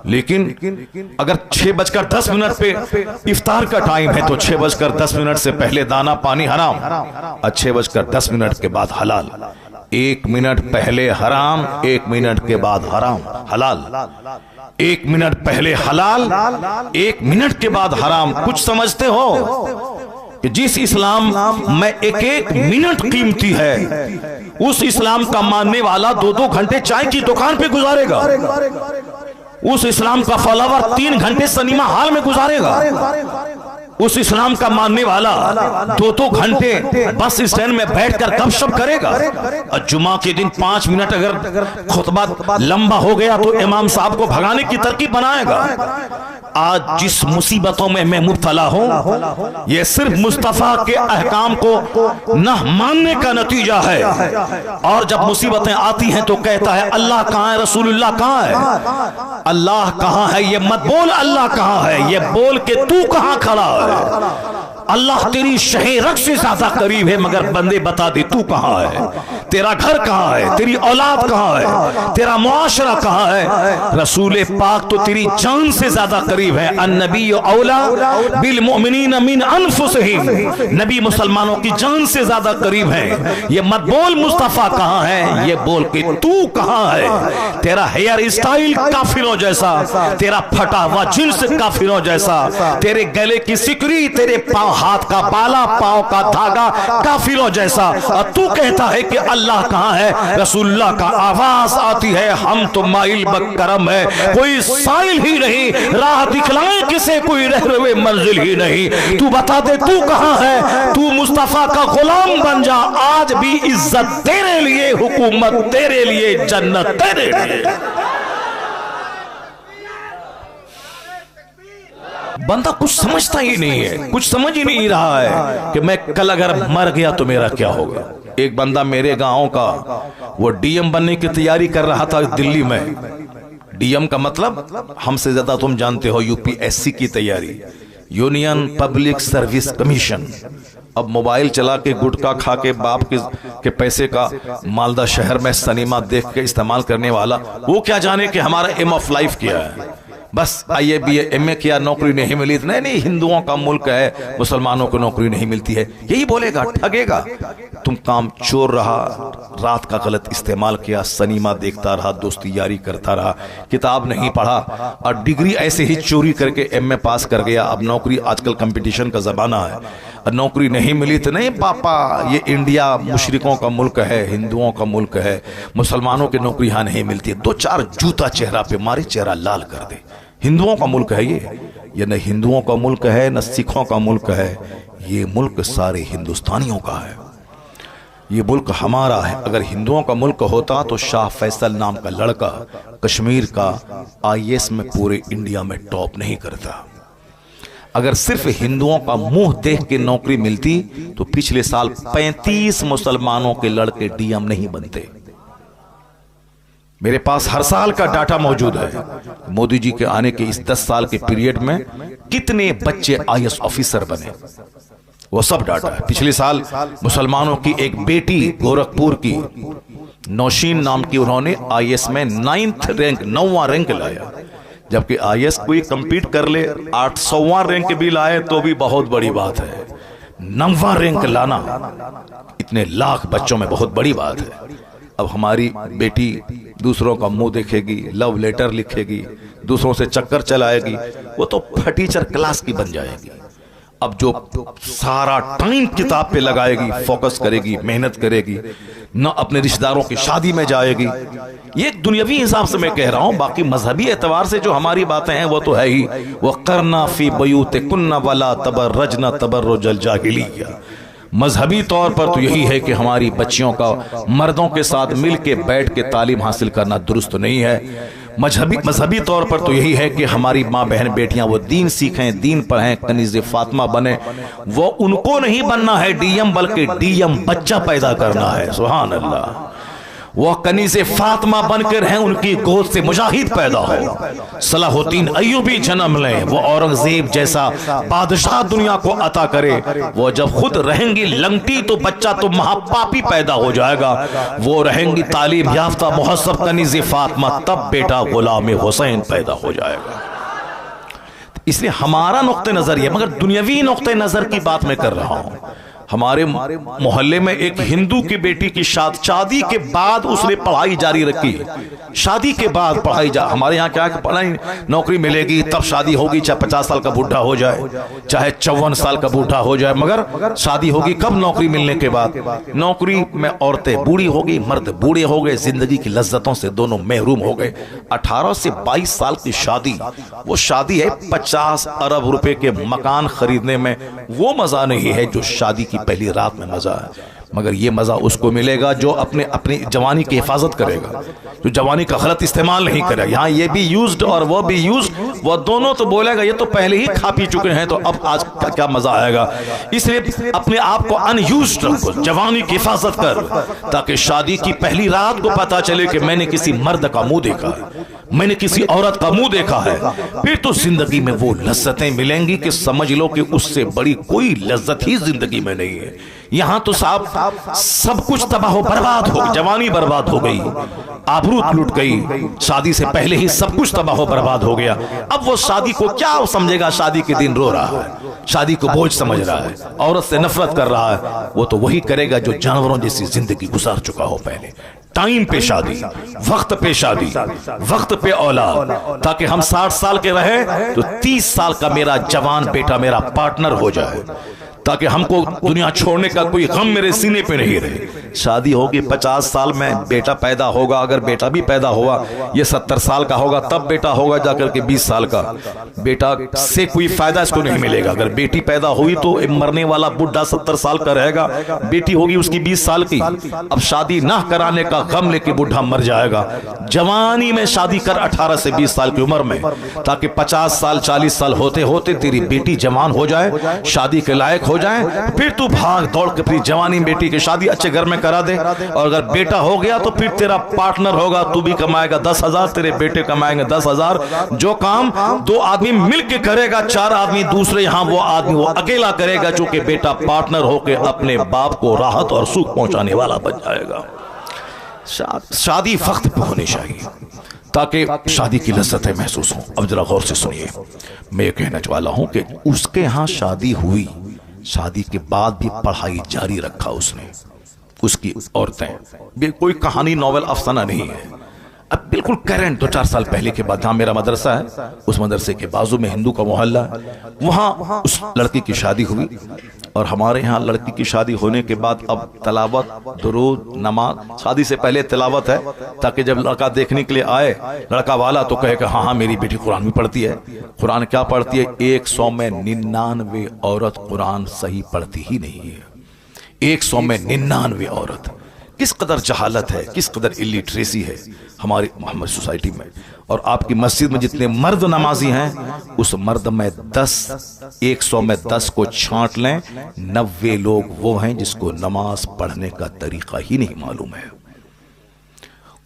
लेकिन अगर 6:10 पे इफ्तार का टाइम है तो 6:10 से पहले दाना पानी हराम और 6:10 के बाद हलाल। 1 मिनट पहले हराम, 1 मिनट के बाद हराम हलाल। 1 मिनट पहले हलाल, 1 मिनट के बाद हराम। कुछ समझते हो कि जिस इस्लाम में एक एक मिनट कीमती है, उस इस्लाम का मानने वाला 2-2 घंटे चाय की दुकान पे गुजारेगा। उस इस्लाम का फॉलोवर 3 घंटे सिनेमा हॉल में गुजारेगा। उस इस्लाम का मानने वाला 2-2 घंटे बस स्टैंड में बैठकर गपशप करेगा। और जुमा के दिन 5 मिनट अगर खुतबा लंबा हो गया तो इमाम साहब को भगाने की तरकीब बनाएगा। आज जिस मुसीबतों में मैं मुब्तला हूं, यह सिर्फ मुस्तफा के अहकाम को न मानने का नतीजा है। और जब मुसीबतें आती हैं तो कहता है अल्लाह कहां है, रसूलुल्लाह कहां है। अल्लाह कहां है ये मत बोल, अल्लाह कहां है ये बोल के तू कहां खड़ा है। अल्लाह तेरी शहरक से ज्यादा करीब है, मगर बंदे बता दे तू कहां है, तेरा घर कहां है, तेरी औलाद कहां है, तेरा मुआशरा कहां है। रसूल पाक तो तेरी जान से ज्यादा करीब है। अन्नबी औला बिल मोमिनीन मिन अनफुसिहिम, नबी मुसलमानों की जान से ज्यादा करीब है। ये मत बोल मुस्तफा कहां है, ये बोल के तू कहां है। तेरा हेयर स्टाइल काफिरों जैसा, तेरा फटा हुआ जींस काफिरों जैसा, तेरे गले की सिकरी, तेरे पांव, हाथ का बाला, पांव का धागा काफिरों जैसा। और तू कहता है कि अल्लाह कहां है। रसूलुल्लाह का आवाज आती है हम तो माइल बकरम है, कोई साइल ही नहीं, राह दिखलाए किसे कोई रहरुए मंजिल ही नहीं। तू बता दे तू कहां है। तू मुस्तफा का गुलाम बन जा, आज भी इज्जत तेरे लिए, हुकूमत तेरे लिए, जन्नत तेरे लिए। बंदा कुछ समझता ही नहीं है, कुछ समझ ही नहीं रहा है कि मैं कल अगर मर गया तो मेरा क्या होगा। एक बंदा मेरे गांव का, वो डीएम बनने की तैयारी कर रहा था दिल्ली में। डीएम का मतलब हमसे ज्यादा तुम जानते हो, यूपीएससी की तैयारी, यूनियन पब्लिक सर्विस कमीशन। अब मोबाइल चला के, गुटखा खा के, बाप के पैसे का मालदा शहर में सिनेमा देख के इस्तेमाल करने वाला, वो क्या जाने कि हमारा एम ऑफ लाइफ क्या है। बस आईए बीए एमए किया, नौकरी नहीं मिली, नहीं हिंदुओं का मुल्क है, मुसलमानों को नौकरी नहीं मिलती है, यही बोलेगा, ठगेगा। तुम काम चोर रहा, रात का गलत इस्तेमाल किया, सिनेमा देखता रहा, दोस्ती यारी करता रहा, किताब नहीं पढ़ा और डिग्री ऐसे ही चोरी करके एमए पास कर गया। अब नौकरी, आजकल कंपटीशन का जमाना है, नौकरी नहीं मिली तो नहीं पापा, ये इंडिया मुशरिकों का मुल्क है, हिंदुओं का मुल्क है, मुसलमानों की नौकरी यहां नहीं मिलती है। दो चार जूता चेहरा पे मारे, चेहरा लाल कर दे। हिंदुओं का मुल्क है ये न हिंदुओं का मुल्क है, न सिखों का मुल्क है, ये मुल्क सारे हिंदुस्तानियों का है, ये मुल्क हमारा है। अगर हिंदुओं का मुल्क होता तो शाह फैसल नाम का लड़का कश्मीर का आईएएस में पूरे इंडिया में टॉप नहीं करता। अगर सिर्फ हिंदुओं का मुंह देख के नौकरी मिलती तो पिछले साल 35 मुसलमानों के लड़के डीएम नहीं बनते। मेरे पास हर साल का डाटा मौजूद है, मोदी जी के आने के इस 10 साल के पीरियड में कितने बच्चे आईएएस ऑफिसर बने, वो सब डाटा है। पिछले साल मुसलमानों की एक बेटी गोरखपुर की नौशीन नाम की, उन्होंने आईएएस में 9वां रैंक लाया। जबकि आईएएस कोई कंपीट कर ले 800वां रैंक भी लाए तो भी बहुत बड़ी बात है। 9वां रैंक लाना इतने लाख बच्चों में बहुत बड़ी बात है। अब हमारी बेटी दूसरों का मुंह देखेगी, लव लेटर लिखेगी, दूसरों से चक्कर चलाएगी, वो तो फटीचर क्लास की बन जाएगी। अब जो सारा टाइम किताब पे लगाएगी, फोकस करेगी, मेहनत करेगी, न अपने रिश्तेदारों की शादी में जाएगी। ये दुनियावी हिसाब से मैं कह रहा हूं, बाकी मजहबी एतबार से जो हमारी बातें हैं वो तो है ही। वो करना फी बयूते कुन्ना वाला तबर्रजना तबर्रुजल जाहिलिया। मजहबी तौर पर तो यही है कि हमारी बच्चियों का मर्दों के साथ मिल के बैठ के तालीम हासिल करना दुरुस्त नहीं है। मजहबी तौर पर तो यही है कि हमारी माँ बहन बेटियां वो दीन सीखें, दीन पढ़ें, कनीज़े फातिमा बने। वो उनको नहीं बनना है डीएम, बल्कि डीएम बच्चा पैदा करना है। सुभान अल्लाह। वो कनीज़े फातिमा बनकर हैं, उनकी गोद से मुजाहिद पैदा हो, सलाहुद्दीन अय्यूबी जन्म लें, वो औरंगजेब जैसा बादशाह दुनिया को अता करे। वो जब खुद रहेंगी लंगटी तो बच्चा तो महापापी पैदा हो जाएगा। वो रहेंगी तालीम याफ्ता मुहस्सब कनीज़े फातिमा, तब बेटा गुलाम हुसैन पैदा हो जाएगा। इसलिए हमारा नुक्ते नजर ये, मगर दुनियावी नुक्ते नजर की बात मैं कर रहा हूं। हमारे मोहल्ले में एक हिंदू की बेटी की शादी के बाद उसने पढ़ाई जारी रखी। शादी के बाद पढ़ाई हमारे यहाँ क्या पढ़ाई, नौकरी मिलेगी तब शादी होगी, चाहे 50 साल का बूढ़ा हो जाए, चाहे 54 साल का बूढ़ा हो जाए, मगर शादी होगी कब? नौकरी मिलने के बाद। नौकरी में औरतें बूढ़ी हो गई, मर्द बूढ़े हो गए, जिंदगी की लज्जतों से दोनों महरूम हो गए। 18 से 22 साल की शादी, वो शादी है 50 अरब रुपए के मकान खरीदने में, वो मजा नहीं है जो शादी की पहली रात में मजा है। मगर ये मजा उसको मिलेगा जो अपनी जवानी की हिफाजत करेगा, जो जवानी का गलत इस्तेमाल नहीं करेगा। यहाँ ये भी यूज्ड और वो भी यूज्ड, वो दोनों तो बोलेगा ये तो पहले ही खा पी चुके हैं, तो अब आज का क्या मजा आएगा। इसलिए अपने आप को अनयूज्ड रखो, जवानी की हिफाजत कर, ताकि शादी की पहली रात को पता चले कि मैंने किसी मर्द का मुंह देखा है, मैंने किसी औरत का मुंह देखा है। फिर तो जिंदगी में वो लज्जतें मिलेंगी कि समझ लो कि उससे बड़ी कोई लज्जत ही जिंदगी में नहीं है। यहां तो साहब सब कुछ तबाह बर्बाद हो, जवानी बर्बाद हो गई, आबरू लुट गई, शादी से पहले ही सब कुछ तबाह बर्बाद हो गया। अब वो शादी को क्या समझेगा? शादी के दिन रो रहा है, शादी को बोझ समझ रहा है, औरत से नफरत कर रहा है। वो तो वही करेगा जो जानवरों जैसी जिंदगी गुजार चुका हो पहले। टाइम पे शादी, वक्त पे शादी, वक्त पे औलाद, ताकि हम 60 साल के रहे तो 30 साल का मेरा जवान बेटा मेरा पार्टनर हो जाए, ताकि हमको दुनिया छोड़ने का कोई गम मेरे सीने पे नहीं रहे। शादी होगी 50 साल में, बेटा पैदा होगा, अगर बेटा भी पैदा हुआ ये 70 साल का होगा, तब बेटा होगा जाकर के 20 साल का। बेटा से कोई फायदा इसको नहीं मिलेगा। अगर बेटी पैदा हुई तो मरने वाला बुढ़ा 70 साल का रहेगा, बेटी होगी उसकी 20 साल की। अब शादी ना कराने का गम लेके बुढ़ा मर जाएगा। जवानी में शादी कर 18 से 20 साल की उम्र में, ताकि 50 साल 40 साल होते होते तेरी बेटी जवान हो जाए, शादी के लायक हो जाए, फिर तू भाग दौड़ के अपनी जवानी बेटी की शादी अच्छे घर में करा दे। और अगर बेटा हो गया तो फिर तेरा पार्टनर होगा, तू भी कमाएगा 10,000, तेरे बेटे कमाएंगे 10,000। जो काम 2 आदमी मिलके करेगा, 4 आदमी दूसरे यहाँ वो आदमी वो अकेला करेगा, चूंकि बेटा पार्टनर होके अपने बाप को राहत और सुख पहुंचाने वाला बन जाएगा। शादी वक्त पे होनी चाहिए ताकि शादी की लज्जतें महसूस हों। अब जरा गौर से सुनिए, मैं ये कहना वाला हूं कि उसके यहाँ शादी हुई, शादी के बाद भी पढ़ाई जारी रखा उसने, उसकी औरतें, कोई कहानी नॉवेल अफसाना नहीं है। अब बिल्कुल करंट 2-4 साल पहले के बाद, जहां मेरा मदरसा है उस मदरसे के बाजू में हिंदू का मोहल्ला है, वहां उस लड़की की शादी हुई। और हमारे यहाँ लड़की की शादी होने के बाद अब तलावत, दुरूद, नमाज, शादी से पहले तिलावत है, ताकि जब लड़का देखने के लिए आए लड़का वाला तो कहे कि हाँ हाँ मेरी बेटी कुरान भी पढ़ती है। कुरान क्या पढ़ती है? 100 में 99 औरत कुरान सही पढ़ती ही नहीं है। 100 में 99 औरत। किस कदर जहालत है, किस कदर इलिटरेसी है हमारी मोहम्मद सोसाइटी में। और आपकी मस्जिद में जितने मर्द नमाजी हैं, उस मर्द में 100 में 10 को छांट लें, 90 लोग वो हैं जिसको नमाज पढ़ने का तरीका ही नहीं मालूम है,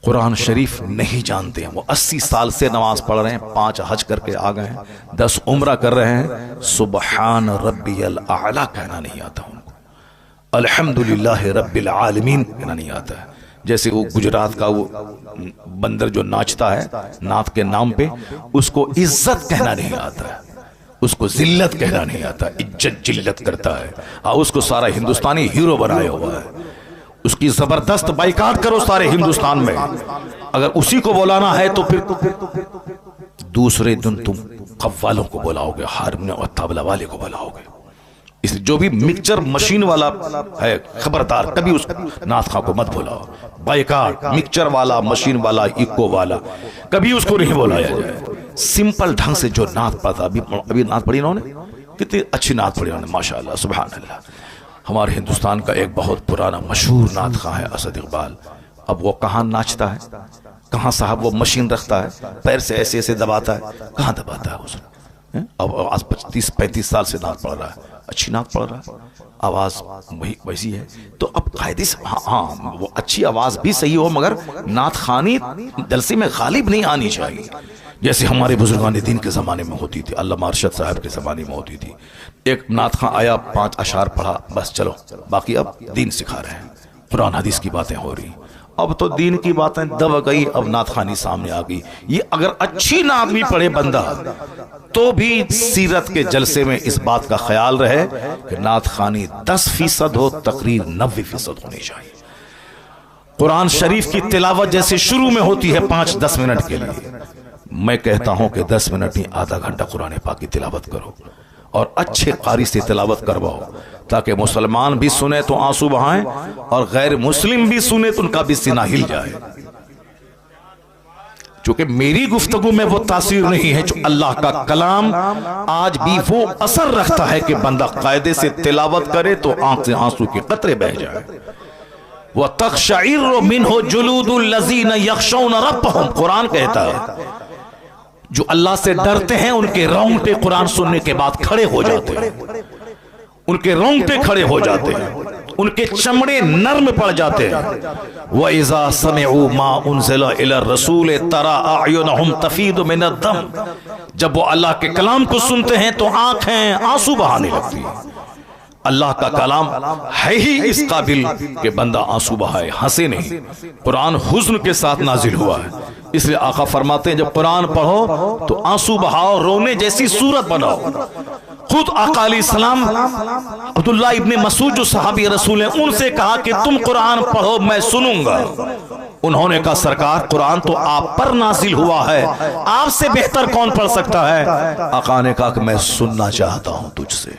कुरान शरीफ नहीं जानते हैं। वो 80 साल से नमाज पढ़ रहे हैं, 5 हज करके आ गए हैं, 10 उम्रा कर रहे हैं, सुबहान रब्बियल आला कहना नहीं आता उनको, अल्हम्दुलिल्लाह रब्बिल आलमीन कहना नहीं आता है। जैसे वो गुजरात का वो बंदर जो नाचता है नात के नाम पे, उसको इज्जत कहना नहीं आता है, उसको जिल्लत कहना नहीं आता, इज्जत जिल्लत करता है। उसको सारा हिंदुस्तानी हीरो बनाया हुआ है, उसकी जबरदस्त बाइकाट करो सारे हिंदुस्तान में। अगर उसी को बुलाना है तो फिर दूसरे दिन तुम कव्वालों को बुलाओगे, हारमोनियम और तबला वाले को बुलाओगे। इसलिए जो भी मिक्सचर मशीन वाला है, खबरदार कभी उस नाथ खां को मत बुलाओ। बाइकाट, मिक्सचर वाला, मशीन वाला, इको वाला, कभी उसको नहीं बुलाया जाए। सिंपल ढंग से जो नाथ पढ़ता, अभी नाथ पढ़ी इन्होंने, कितनी अच्छी नाथ पढ़ी उन्होंने, माशाअल्लाह सुभान अल्लाह। हमारे हिंदुस्तान का एक बहुत पुराना मशहूर नाथ खां है असद इकबाल। अब वो कहाँ नाचता है, कहाँ साहब वो मशीन रखता है, पैर से ऐसे ऐसे दबाता है, कहाँ दबाता है उसने। अब आज 35 साल से नात पढ़ रहा है, अच्छी नात पढ़ रहा है, आवाज वही वैसी है। तो अब कायदे से हाँ वो अच्छी आवाज भी सही हो, मगर नात खानी जलसे में गालिब नहीं आनी चाहिए, जैसे हमारे बुजुर्गान दीन के ज़माने में होती थी, अल्लामा अरशद साहब के ज़माने में होती थी। एक नात खां आया, 5 अशार पढ़ा, बस चलो, बाकी अब दीन सिखा रहे हैं, कुरान हदीस की बातें हो रही। अब तो दीन की बातें दब गई, अब नात खानी सामने आ गई। ये अगर अच्छी नात भी पढ़े बंदा तो भी सीरत के जलसे में इस बात का ख्याल रहे कि नात खानी 10% हो, तकरीर 90% होनी चाहिए। कुरान शरीफ की तिलावत जैसे शुरू में होती है 5-10 मिनट के लिए, मैं कहता हूं कि 10 मिनट ही आधा घंटा कुरान पाक की तिलावत करो और अच्छे कारी से तिलावत करवाओ, ताकि मुसलमान भी सुने तो आंसू बहाएं और गैर मुस्लिम भी सुने तो उनका भी सीना हिल जाए। क्योंकि मेरी गुफ्तगू में वो तासीर नहीं है जो अल्लाह का कलाम आज भी वो असर रखता है कि बंदा कायदे से तिलावत करे तो आंख से आंसू के कतरे बह जाए। वह तक़शइर्रु मिन्हु जुलूदुल लज़ीना यख़शौना रब्बहुम, कुरान कहता है जो अल्लाह से डरते हैं उनके रोंगटे कुरान सुनने के बाद खड़े हो जाते हैं, उनके रोंगटे खड़े हो जाते हैं, उनके चमड़े नर्म पड़ जाते हैं। व इज़ा समिअू मा उनज़िला इला रसूल तरा अयुनहुम तफीदु मिनद्दम, जब वो अल्लाह के कलाम को सुनते हैं तो आंखें आंसू बहाने लगती हैं। अल्लाह का कलाम है ही इस काबिल कि बंदा आंसू बहाए, हंसे नहीं। कुरान हुज़्न के साथ नाजिल हुआ है, इसलिए आका फरमाते हैं जब कुरान पढ़ो तो आंसू बहाओ, रोने जैसी सूरत बनाओ। खुद आका अलैहिस्सलाम अब्दुल्लाह इब्ने मसूद जो सहाबी रसूल हैं, उनसे कहा कि तुम कुरान पढ़ो मैं सुनूंगा। उन्होंने कहा सरकार कुरान तो आप पर नाजिल हुआ है, आपसे बेहतर कौन पढ़ सकता है। आका ने कहा कि मैं सुनना चाहता हूं तुझसे।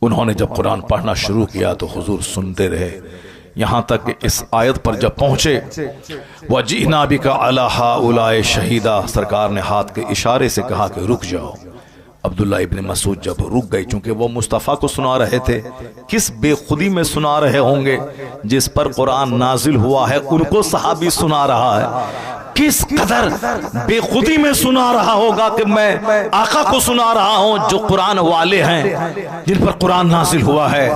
उन्होंने जब कुरान पढ़ना शुरू किया तो हुजूर सुनते रहे, यहां तक कि इस आयत पर जब पहुंचे, वजीना बिका अला हाउलाए शहीदा, सरकार ने हाथ के इशारे से कहा कि रुक जाओ। अब्दुल्ला इब्न मसूद जब रुक गए, चूंकि वो मुस्तफ़ा को सुना रहे थे, किस बेखुदी में सुना रहे होंगे, जिस पर कुरान नाजिल हुआ है उनको सहाबी सुना रहा है, किस कदर बेखुदी में सुना रहा होगा कि मैं आका को सुना रहा हूं जो कुरान वाले हैं, जिन पर कुरान नाजिल हुआ है,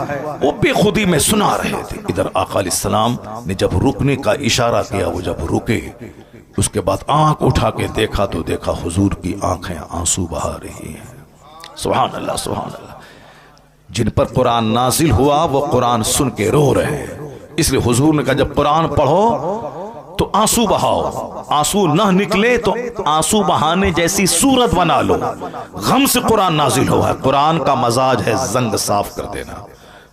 वो बेखुदी में सुना रहे थे। इधर आका अलैहिस्सलाम ने जब रुकने का इशारा किया, वो जब रुके, उसके बाद आंख उठा के देखा तो देखा हुजूर की आंखें आंसू बहा रही हैं। सुभान अल्लाह, सुभान अल्लाह। जिन पर कुरान नाजिल हुआ वो कुरान सुन के रो रहे हैं, इसलिए हुजूर ने कहा जब कुरान पढ़ो तो आंसू बहाओ, आंसू ना निकले तो आंसू बहाने जैसी सूरत बना लो। गम से कुरान नाजिल हुआ है। कुरान का मजाज है जंग साफ कर देना,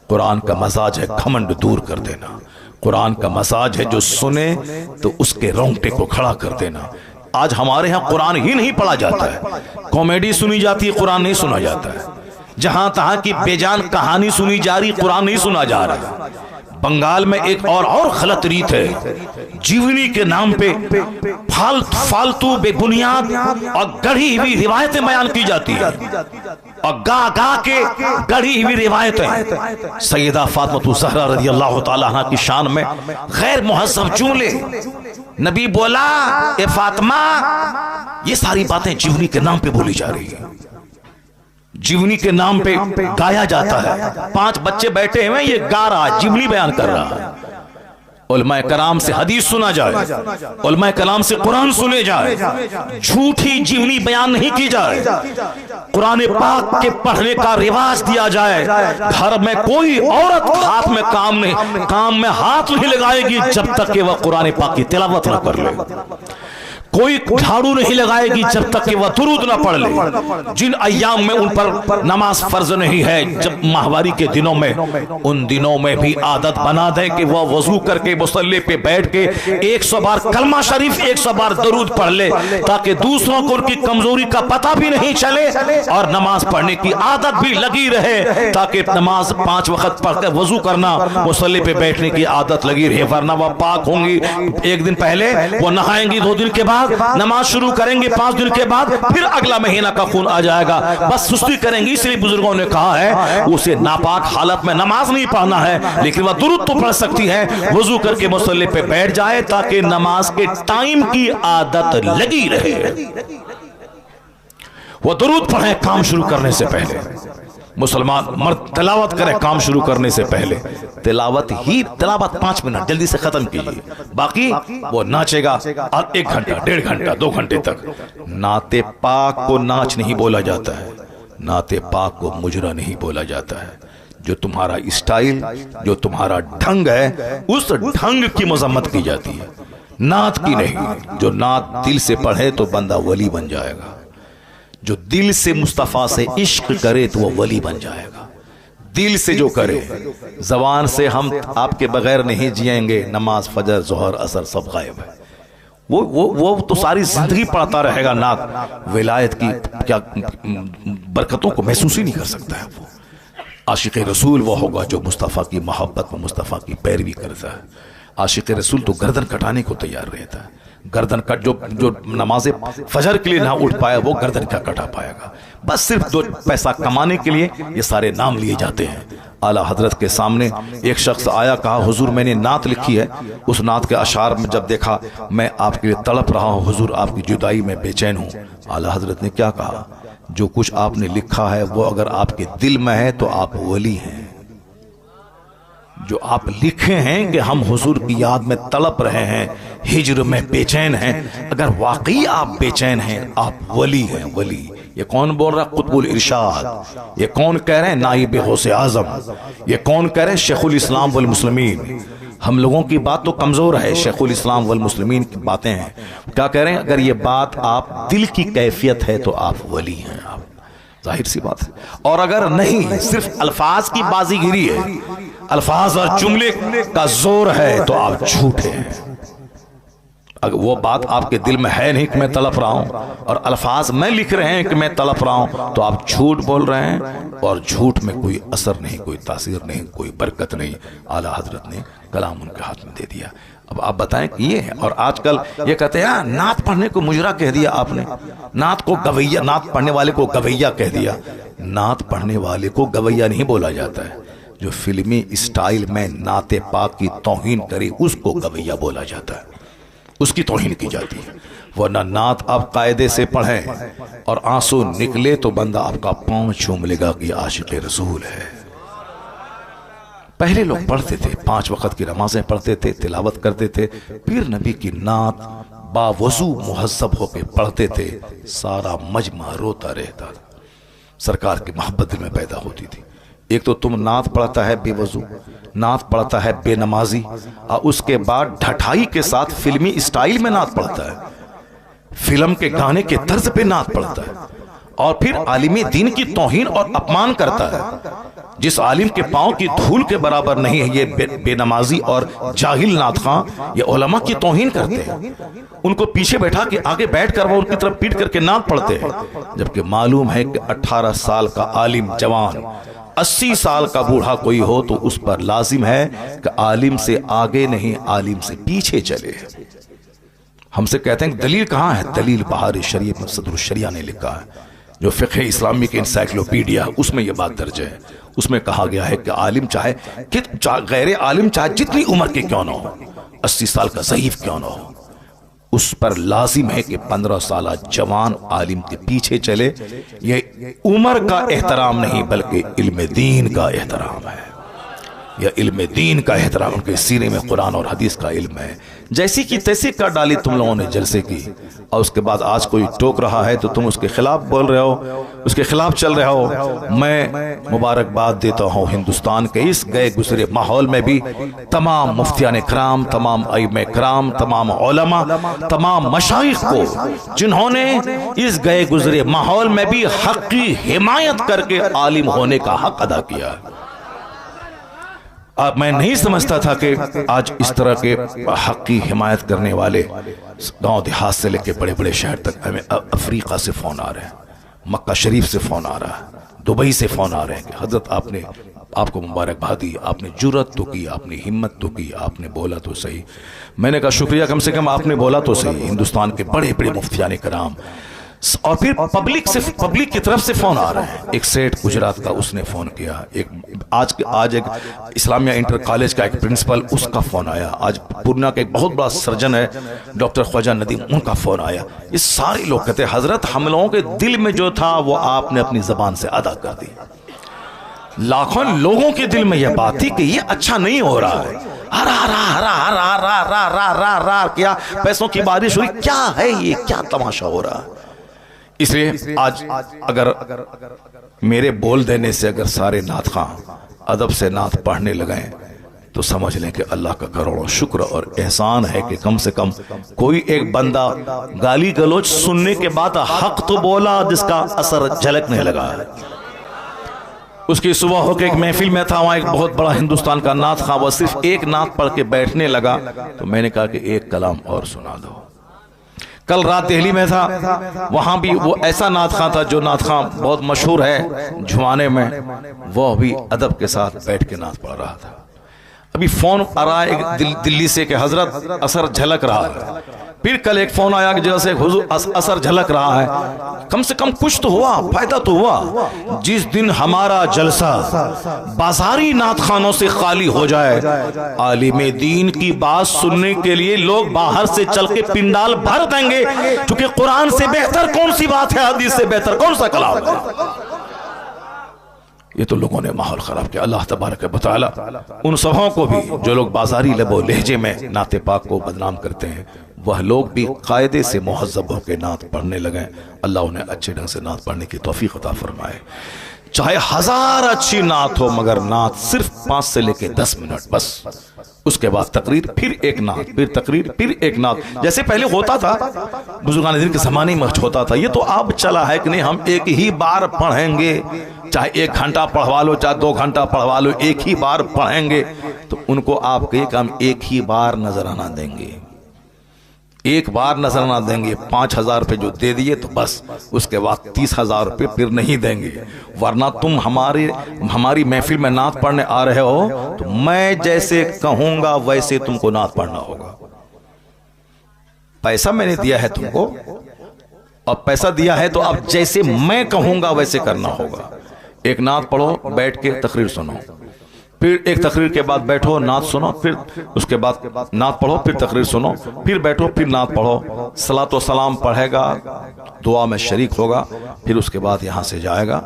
कुरान का मजाज है घमंड दूर कर देना, कुरान का मजाज है जो सुने तो उसके रोंगटे को खड़ा कर देना। आज हमारे यहाँ कुरान ही नहीं पढ़ा जाता है, कॉमेडी सुनी जाती है, कुरान नहीं सुना जाता है। जहां तहां की बेजान कहानी सुनी जा रही, कुरान नहीं सुना जा रहा। बंगाल में एक और गलत रीत है, जीवनी के नाम पे फालतू बेबुनियाद और गढ़ी हुई रिवायतें बयान की जाती है, और गा गा के गढ़ी हुई रिवायतें। सैयदा फातिमा ज़हरा रज़ियल्लाहु ताला अन्हा की शान में गैर मुहज़्ज़ब जुमले, नबी बोला ए फातिमा, ये सारी बातें जीवनी के नाम पे बोली जा रही है, जीवनी के नाम पे गाया जाता है। 5 बच्चे बैठे हुए, ये गा रहा, जीवनी बयान कर रहा है। उलमाए कलाम से हदीस सुना जाए, उलमाए कलाम से कुरान सुने जाए, झूठी जीवनी बयान नहीं की जाए, कुरान पाक के पढ़ने का रिवाज दिया जाए। घर में कोई औरत हाथ में काम में हाथ नहीं लगाएगी जब तक कि वह कुरान पाक की तिलावत न कर ले। कोई झाड़ू नहीं लगाएगी जब तक कि वह दुरूद ना पढ़ ले। जिन अय्याम में उन पर नमाज फर्ज नहीं है, जब माहवारी के दिनों में, उन दिनों में भी आदत बना दे कि वह वजू करके मुसल्ले पे बैठ के 100 बार कलमा शरीफ, 100 बार दुरूद पढ़ ले, ताकि दूसरों को उनकी कमजोरी का पता भी नहीं चले और नमाज पढ़ने की आदत भी लगी रहे, ताकि नमाज 5 वक्त पढ़कर वजू करना, मुसल्ले पे बैठने की आदत लगी रहे। वरना वह पाक होंगी, 1 दिन पहले वो नहाएंगी, 2 दिन के बाद नमाज शुरू करेंगे, 5 दिन के बाद फिर अगला महीना का खून आ जाएगा, बस सुस्ती करेंगी। इसलिए बुजुर्गों ने कहा है उसे नापाक हालत में नमाज नहीं पढ़ना है, लेकिन वह दुरूद तो पढ़ सकती है, वजू करके मुसल्ले पे बैठ जाए ताकि नमाज के टाइम की आदत लगी रहे। वह दुरूद पढ़े काम शुरू करने से पहले। मुसलमान मर्द तिलावत करे काम शुरू करने से पहले, तिलावत 5 मिनट जल्दी से खत्म कीजिए, बाकी वो नाचेगा 1 घंटा, 1.5 घंटा, 2 घंटे तक। नाते पाक को नाच नहीं बोला जाता है, नाते पाक को मुजरा नहीं बोला जाता है। जो तुम्हारा स्टाइल, जो तुम्हारा ढंग है, उस ढंग की मजम्मत की जाती है, नात की नहीं। जो नात दिल से पढ़े तो बंदा वली बन जाएगा, जो दिल से मुस्तफ़ा से इश्क करे तो वह वली बन जाएगा। दिल से जो करे, जबान से हम आपके बगैर नहीं जिएंगे, नमाज फजर जोहर असर सब गायब है, वो तो सारी जिंदगी पढ़ता रहेगा नात, विलायत की क्या बरकतों को महसूस ही नहीं कर सकता है। वो आशिक रसूल वो होगा जो मुस्तफ़ा की मोहब्बत में मुस्तफ़ा की पैरवी करता है। आशिक रसूल तो गर्दन कटाने को तैयार रहता है, गर्दन कट, जो नमाज फजर के लिए ना उठ पाया वो गर्दन क्या कटा पाएगा। बस सिर्फ 2 पैसा कमाने के लिए ये सारे नाम लिए जाते हैं। आला हजरत के सामने एक शख्स आया, कहा हुजूर मैंने नात लिखी है। उस नात के अशार में जब देखा, मैं आपके लिए तड़प रहा हूँ हुजूर, आपकी जुदाई में बेचैन हूँ। आला हजरत ने क्या कहा, जो कुछ आपने लिखा है वो अगर आपके दिल में है तो आप वली हैं। जो आप लिखे हैं कि हम हुजूर की याद में तड़प रहे हैं, हिज्र में बेचैन हैं, अगर वाकई आप बेचैन हैं, आप वली हैं, वली। ये कौन बोल रहा है? कुतुबुल इरशाद। ये कौन कह रहे हैं? नाइब गौसे आजम। ये कौन कह रहे हैं? शेखुल इस्लाम वल मुस्लिमीन। हम लोगों की बात तो कमजोर है, शेखुल इस्लाम वल मुस्लिमीन की बातें हैं। क्या कह रहे हैं? अगर ये बात आप दिल की कैफियत है तो आप वली हैं, आप, जाहिर सी बात है। और अगर नहीं, सिर्फ अल्फाज की बाजीगिरी है, अल्फाज और जुमले का जोर है, तो आप झूठे हैं, अगर वो बात आपके दिल में है नहीं कि मैं तड़प रहा हूं, और अल्फाज में लिख रहे हैं कि मैं तड़प रहा हूं, तो आप झूठ बोल रहे हैं, और झूठ में कोई असर नहीं, कोई तासीर नहीं, कोई बरकत नहीं। आला हजरत ने कलाम उनके हाथ में दे दिया। अब आप बताएं कि ये है। और आजकल ये कहते हैं नात पढ़ने को मुजरा कह दिया आपने, नात को गवैया, नात पढ़ने वाले को गवैया कह दिया। नात पढ़ने वाले को गवैया नहीं बोला जाता है, जो फिल्मी स्टाइल में नाते पाक की तौहीन करे उसको गवैया बोला जाता है, उसकी तौहीन की जाती है। वरना नात आप कायदे से पढ़ें और आंसू निकले तो बंदा आपका पांव चूम लेगा कि आशिक़ रसूल है। पहले लोग पढ़ते थे, 5 वक्त की नमाजें पढ़ते थे, तिलावत करते थे, पीर नबी की नात बावजू मुहज्जब होकर पढ़ते थे, सारा मजमा रोता रहता था, सरकार की मोहब्बत दिल में पैदा होती थी। एक तो तुम नात पढ़ता है बेवजू, नात पढ़ता है बेनमाजी, और उसके बाद ढठाई के साथ फिल्मी स्टाइल में नात पढ़ता है, फिल्म के गाने के तर्ज पे नात पढ़ता है, और फिर आलिम दीन की तौहीन और अपमान करता है। जिस आलिम के पांव की धूल के बराबर नहीं है ये बेनमाजी और जाहिल नात खां, ये उलमा की तौहीन करते हैं। उनको पीछे बैठा के आगे बैठ कर वो उनकी तरफ पीट करके नात पढ़ते हैं, जबकि मालूम है कि 18 साल का आलिम जवान 80 साल का बूढ़ा कोई हो तो उस पर लाजिम है कि आलिम से आगे नहीं, आलिम से पीछे चले। हमसे कहते हैं दलील कहाँ है? दलील बहार शरीयत में सदरुल शरिया ने लिखा है, जो फ़िक़्ह इस्लामी की इंसाइक्लोपीडिया, उसमें यह बात दर्ज है। उसमें कहा गया है कि आलिम चाहे कि गैर आलिम चाहे जितनी उम्र के क्यों ना हो, 80 साल का ज़ईफ क्यों ना हो, उस पर लाजिम है कि 15 साल जवान आलिम के पीछे चले। ये उम्र का एहतराम नहीं बल्कि इल्म दीन का एहतराम है। यह इल्म दीन का एहतराम, उनके सीने में कुरान और हदीस का इल्म है। जैसी की तैसी कर डाली तुम लोगों ने जलसे की, और उसके बाद आज कोई टोक रहा है तो तुम उसके खिलाफ बोल रहे हो, उसके खिलाफ चल रहे हो। मैं मुबारकबाद देता हूँ हिंदुस्तान के इस गए गुजरे माहौल में भी तमाम मुफ्तियान कराम, तमाम आइम्मा कराम, तमाम उलमा, तमाम मशाइख को, जिन्होंने इस गए गुजरे माहौल में भी हक की हिमायत करके आलिम होने का हक अदा किया। अब मैं नहीं समझता था कि आज इस तरह के हक की हिमायत करने वाले गांव देहात से लेकर बड़े बड़े शहर तक, हमें अफ्रीका से फोन आ रहे हैं, मक्का शरीफ से फोन आ रहा है, दुबई से फोन आ रहे हैं कि हजरत आपने, आपको मुबारकबाद दी, आपने जुर्रत तो की, आपने हिम्मत तो की, आपने बोला तो सही। मैंने कहा शुक्रिया, कम से कम आपने बोला तो सही। हिंदुस्तान के बड़े बड़े मुफ्तियान कराम, और फिर पब्लिक की तरफ से फोन आ रहे हैं। एक सेठ गुजरात का, उसने फोन किया। एक आज एक इस्लामिया इंटर कॉलेज का एक प्रिंसिपल, उसका फोन आया। आज पूर्णिया का एक बहुत बड़ा सर्जन है डॉक्टर ख्वाजा नदीम, उनका फोन आया। ये सारे लोग कहते हैं हजरत हम लोगों के दिल में जो था वो आपने अपनी जबान से अदा कर दी। लाखों लोगों के दिल में यह बात थी कि ये अच्छा नहीं हो रहा है, हरा हरा हरा हरा हरा हरा हरा हरा क्या पैसों की बारिश हुई, क्या है ये, क्या तमाशा हो रहा है। इसलिए आज अगर मेरे बोल देने से अगर सारे नात खां अदब से नात पढ़ने लगे तो समझ लें कि अल्लाह का करोड़ों शुक्र और एहसान है कि कम से कम कोई एक बंदा गाली गलोच सुनने के बाद हक तो बोला, जिसका असर झलकने लगा है। उसकी सुबह होकर एक महफिल में था, वहां एक बहुत बड़ा हिंदुस्तान का नात खां, वह सिर्फ एक नात पढ़ के बैठने लगा, तो मैंने कहा कि एक कलाम और सुना दो। कल रात दिल्ली में था, वहां भी वो ऐसा नात खां था जो नात खां बहुत मशहूर है झुमाने में, वो भी अदब के साथ बैठ के नात पढ़ रहा था। अभी फोन आ रहा है दिल्ली से कि हजरत असर झलक रहा है। फिर कल एक फोन आया कि जैसे हुजूर असर झलक रहा है। कम से कम कुछ तो हुआ, फायदा तो हुआ। जिस दिन हमारा जलसा बाजारी नात खानों से खाली हो जाए, आलिम दीन की बात सुनने के लिए लोग बाहर से चल के पिंडाल भर देंगे, क्योंकि कुरान से बेहतर कौन सी बात है, हदीस से बेहतर कौन सा कलाम है। ये तो लोगों ने माहौल खराब किया। अल्लाह तबारक व तआला उन सबों को भी, जो लोग बाजारी लबो लहजे में नाते पाक को बदनाम करते हैं, वह लोग भी कायदे से मुहज़्ज़ब होकर नात पढ़ने लगे। अल्लाह उन्हें अच्छे ढंग से नात पढ़ने की तौफीक अता फरमाए। चाहे 1000 अच्छी नात हो, मगर नात सिर्फ 5 से लेके 10 मिनट बस। उसके बाद तकरीर, फिर एक नात, फिर तकरीर, फिर एक नात, जैसे पहले होता था बुजुर्गान दीन के ज़माने में होता था। ये तो अब चला है कि नहीं, हम एक ही बार पढ़ेंगे, चाहे 1 घंटा पढ़वा लो, चाहे 2 घंटा पढ़वा लो, एक ही बार पढ़ेंगे। तो उनको आप कहिए कि हम एक ही बार नजराना देंगे, एक बार नजर ना देंगे, 5,000 रुपये जो दे दिए तो बस, उसके बाद 30,000 रुपये फिर नहीं देंगे। वरना तुम हमारी महफिल में नात पढ़ने आ रहे हो तो मैं जैसे कहूंगा वैसे तुमको नात पढ़ना होगा। पैसा मैंने दिया है तुमको, और पैसा दिया है तो अब जैसे मैं कहूंगा वैसे करना होगा। एक नात पढ़ो, बैठ के तकरीर सुनो, फिर एक तकरीर के बाद बैठो, नात सुनो, फिर उसके बाद नात पढ़ो, फिर तकरीर सुनो, फिर बैठो, फिर नात पढ़ो, सलातो सलाम पढ़ेगा, दुआ में शरीक होगा, फिर उसके बाद यहाँ से जाएगा।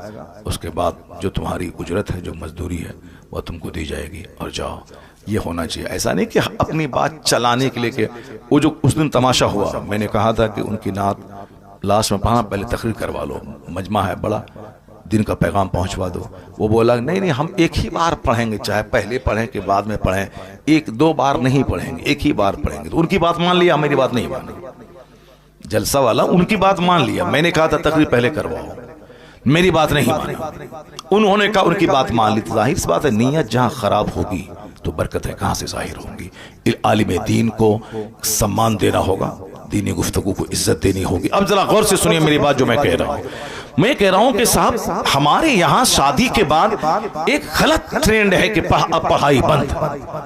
उसके बाद जो तुम्हारी उजरत है, जो मजदूरी है, वह तुमको दी जाएगी और जाओ। ये होना चाहिए। ऐसा नहीं कि अपनी बात चलाने के लिए कि वो जो उस दिन तमाशा हुआ, मैंने कहा था कि उनकी नात लास्ट में पढ़ा, पहले तकरीर करवा लो, मजमा है बड़ा, दिन का पैगाम पहुंचवा दो। वो बोला नहीं नहीं, हम एक ही बार पढ़ेंगे, चाहे पहले पढ़ें कि बाद में पढ़ें, 1-2 बार नहीं पढ़ेंगे, एक ही बार पढ़ेंगे। तो उनकी बात मान लिया, मेरी बात नहीं मानी। जलसा वाला उनकी बात मान लिया, मैंने कहा था तकरीर पहले करवाओ, मेरी बात नहीं मानी, उन्होंने कहा उनकी बात मान ली। तो जाहिर सी बात है, नीयत जहां खराब होगी तो बरकतें कहां से जाहिर होंगी। आलिम दीन को सम्मान देना होगा, दीनी गुफ्तगू को इज्जत देनी होगी। अब जरा गौर से सुनिए मेरी बात जो मैं कह रहा हूं। मैं कह रहा हूं कि साहब, हमारे यहां शादी के बाद एक गलत ट्रेंड है कि अब पढ़ाई बंद,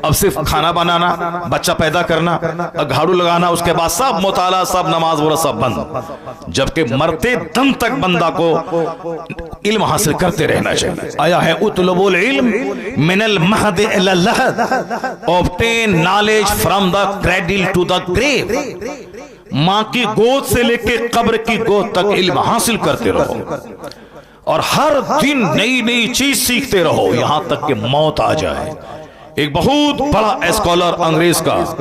अब सिर्फ खाना बनाना, बच्चा पैदा करना, झाड़ू लगाना, उसके बाद सब मुताला, सब नमाज वगैरह सब बंद। जबकि मरते दम तक बंदा को इल्म हासिल करते रहना चाहिए। आया है उतलबुल इल्म मिनल महद इलल लहद, obtain knowledge from the cradle to the grave. मां की गोद से लेके कब्र की गोद तक इल्म हासिल करते रहो और हर दिन नई नई चीज सीखते रहो, यहां तक कि मौत आ जाए। एक बहुत बड़ा स्कॉलर अंग्रेज का